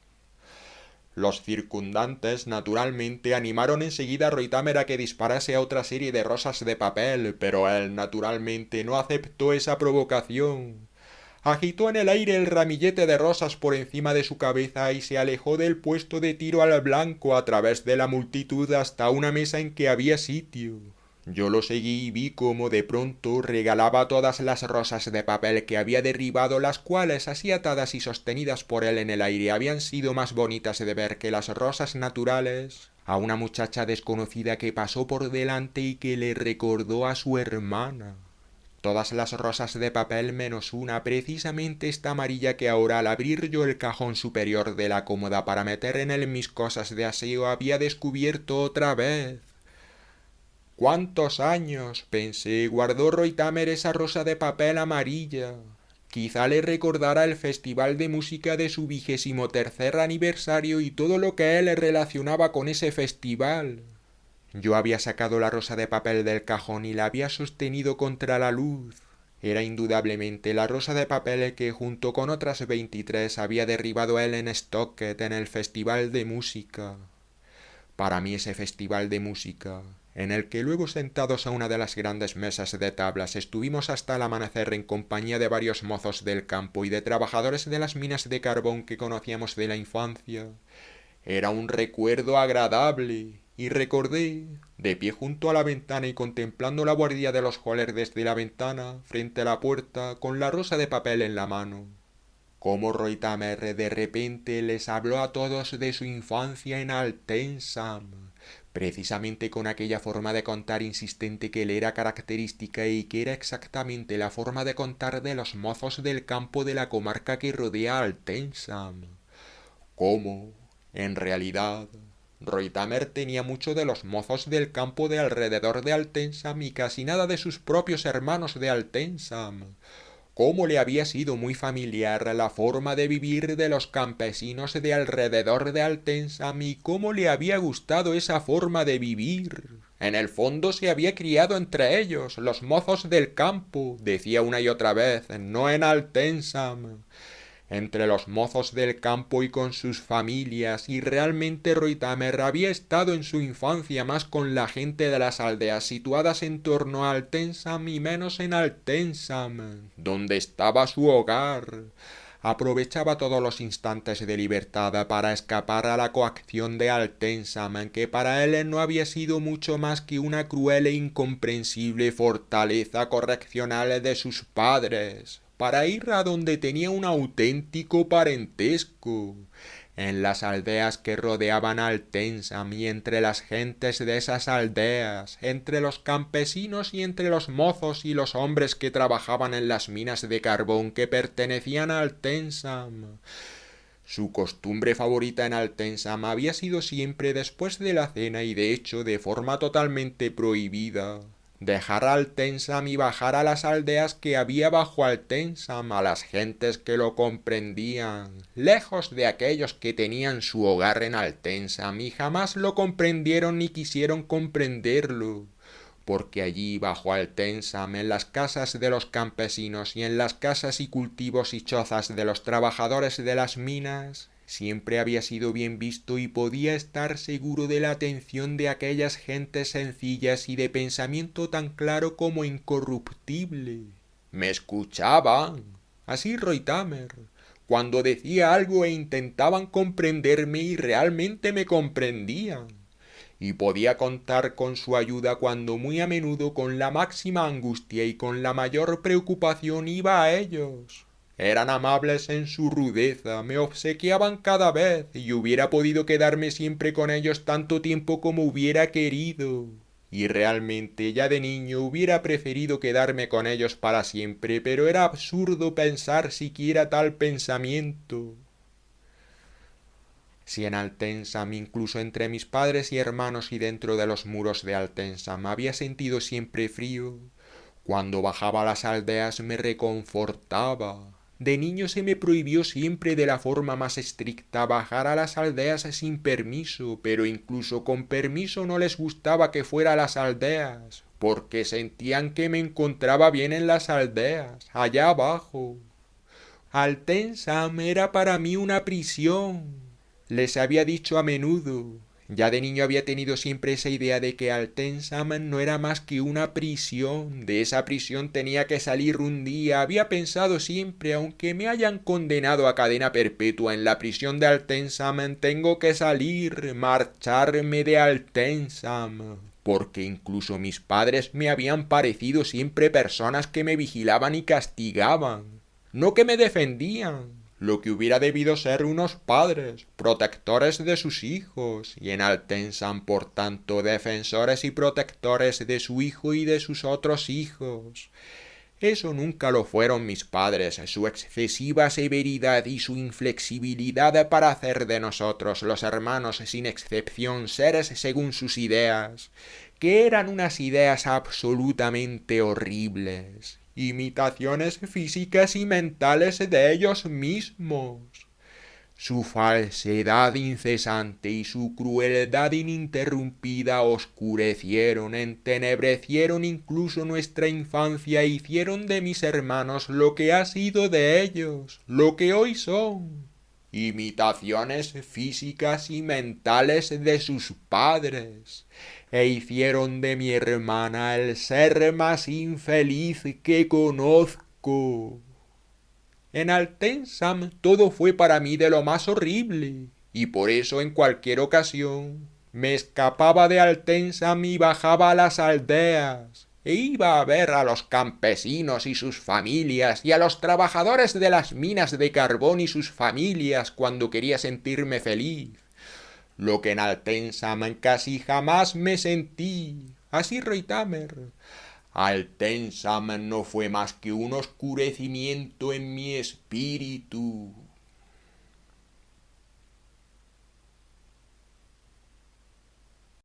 [SPEAKER 1] Los circundantes, naturalmente, animaron enseguida a Reutammer a que disparase a otra serie de rosas de papel, pero él, naturalmente, no aceptó esa provocación. Agitó en el aire el ramillete de rosas por encima de su cabeza y se alejó del puesto de tiro al blanco a través de la multitud hasta una mesa en que había sitio. Yo lo seguí y vi cómo de pronto regalaba todas las rosas de papel que había derribado, las cuales, así atadas y sostenidas por él en el aire, habían sido más bonitas de ver que las rosas naturales, a una muchacha desconocida que pasó por delante y que le recordó a su hermana. Todas las rosas de papel menos una, precisamente esta amarilla que ahora, al abrir yo el cajón superior de la cómoda para meter en él mis cosas de aseo, había descubierto otra vez. ¿Cuántos años, pensé, guardó Reutammer esa rosa de papel amarilla? Quizá le recordará el festival de música de su 23º aniversario y todo lo que él relacionaba con ese festival. Yo había sacado la rosa de papel del cajón y la había sostenido contra la luz. Era indudablemente la rosa de papel que junto con otras 23 había derribado él en Stockett en el festival de música. Para mí ese festival de música, en el que luego sentados a una de las grandes mesas de tablas estuvimos hasta el amanecer en compañía de varios mozos del campo y de trabajadores de las minas de carbón que conocíamos de la infancia, era un recuerdo agradable, y recordé, de pie junto a la ventana y contemplando la buhardilla de los Joller desde la ventana, frente a la puerta, con la rosa de papel en la mano, cómo Reutammer de repente les habló a todos de su infancia en Altensam, precisamente con aquella forma de contar insistente que le era característica y que era exactamente la forma de contar de los mozos del campo de la comarca que rodea Altensam. Cómo, en realidad, Reutemer tenía mucho de los mozos del campo de alrededor de Altensam y casi nada de sus propios hermanos de Altensam. Cómo le había sido muy familiar la forma de vivir de los campesinos de alrededor de Altensam y cómo le había gustado esa forma de vivir. En el fondo se había criado entre ellos, los mozos del campo, decía una y otra vez, no en Altensam. Entre los mozos del campo y con sus familias, y realmente Reutemer había estado en su infancia más con la gente de las aldeas situadas en torno a Altensam y menos en Altensam, donde estaba su hogar. Aprovechaba todos los instantes de libertad para escapar a la coacción de Altensam, que para él no había sido mucho más que una cruel e incomprensible fortaleza correccional de sus padres, para ir a donde tenía un auténtico parentesco. En las aldeas que rodeaban Altensam y entre las gentes de esas aldeas, entre los campesinos y entre los mozos y los hombres que trabajaban en las minas de carbón que pertenecían a Altensam. Su costumbre favorita en Altensam había sido siempre después de la cena y de hecho de forma totalmente prohibida dejar Altensam y bajar a las aldeas que había bajo Altensam, a las gentes que lo comprendían, lejos de aquellos que tenían su hogar en Altensam y jamás lo comprendieron ni quisieron comprenderlo, porque allí bajo Altensam, en las casas de los campesinos y en las casas y cultivos y chozas de los trabajadores de las minas, siempre había sido bien visto y podía estar seguro de la atención de aquellas gentes sencillas y de pensamiento tan claro como incorruptible. Me escuchaban, así Reutemer, cuando decía algo e intentaban comprenderme y realmente me comprendían. Y podía contar con su ayuda cuando muy a menudo con la máxima angustia y con la mayor preocupación iba a ellos. Eran amables en su rudeza, me obsequiaban cada vez, y hubiera podido quedarme siempre con ellos tanto tiempo como hubiera querido. Y realmente ya de niño hubiera preferido quedarme con ellos para siempre, pero era absurdo pensar siquiera tal pensamiento. Si en Altensam, incluso entre mis padres y hermanos y dentro de los muros de Altensam, había sentido siempre frío, cuando bajaba a las aldeas me reconfortaba. De niño se me prohibió siempre de la forma más estricta bajar a las aldeas sin permiso, pero incluso con permiso no les gustaba que fuera a las aldeas, porque sentían que me encontraba bien en las aldeas, allá abajo. Altensam era para mí una prisión. Les había dicho a menudo. Ya de niño había tenido siempre esa idea de que Altensam no era más que una prisión. De esa prisión tenía que salir un día. Había pensado siempre, aunque me hayan condenado a cadena perpetua en la prisión de Altensam, tengo que salir, marcharme de Altensam. Porque incluso mis padres me habían parecido siempre personas que me vigilaban y castigaban, no que me defendían. Lo que hubiera debido ser unos padres, protectores de sus hijos, y en Altensam, por tanto, defensores y protectores de su hijo y de sus otros hijos. Eso nunca lo fueron mis padres, su excesiva severidad y su inflexibilidad para hacer de nosotros, los hermanos sin excepción, seres según sus ideas, que eran unas ideas absolutamente horribles, imitaciones físicas y mentales de ellos mismos. Su falsedad incesante y su crueldad ininterrumpida oscurecieron, entenebrecieron incluso nuestra infancia e hicieron de mis hermanos lo que ha sido de ellos, lo que hoy son. Imitaciones físicas y mentales de sus padres, e hicieron de mi hermana el ser más infeliz que conozco. En Altensam todo fue para mí de lo más horrible, y por eso en cualquier ocasión me escapaba de Altensam y bajaba a las aldeas, e iba a ver a los campesinos y sus familias, y a los trabajadores de las minas de carbón y sus familias cuando quería sentirme feliz, lo que en Altensam casi jamás me sentí. Así Reutemer. Altensam no fue más que un oscurecimiento en mi espíritu.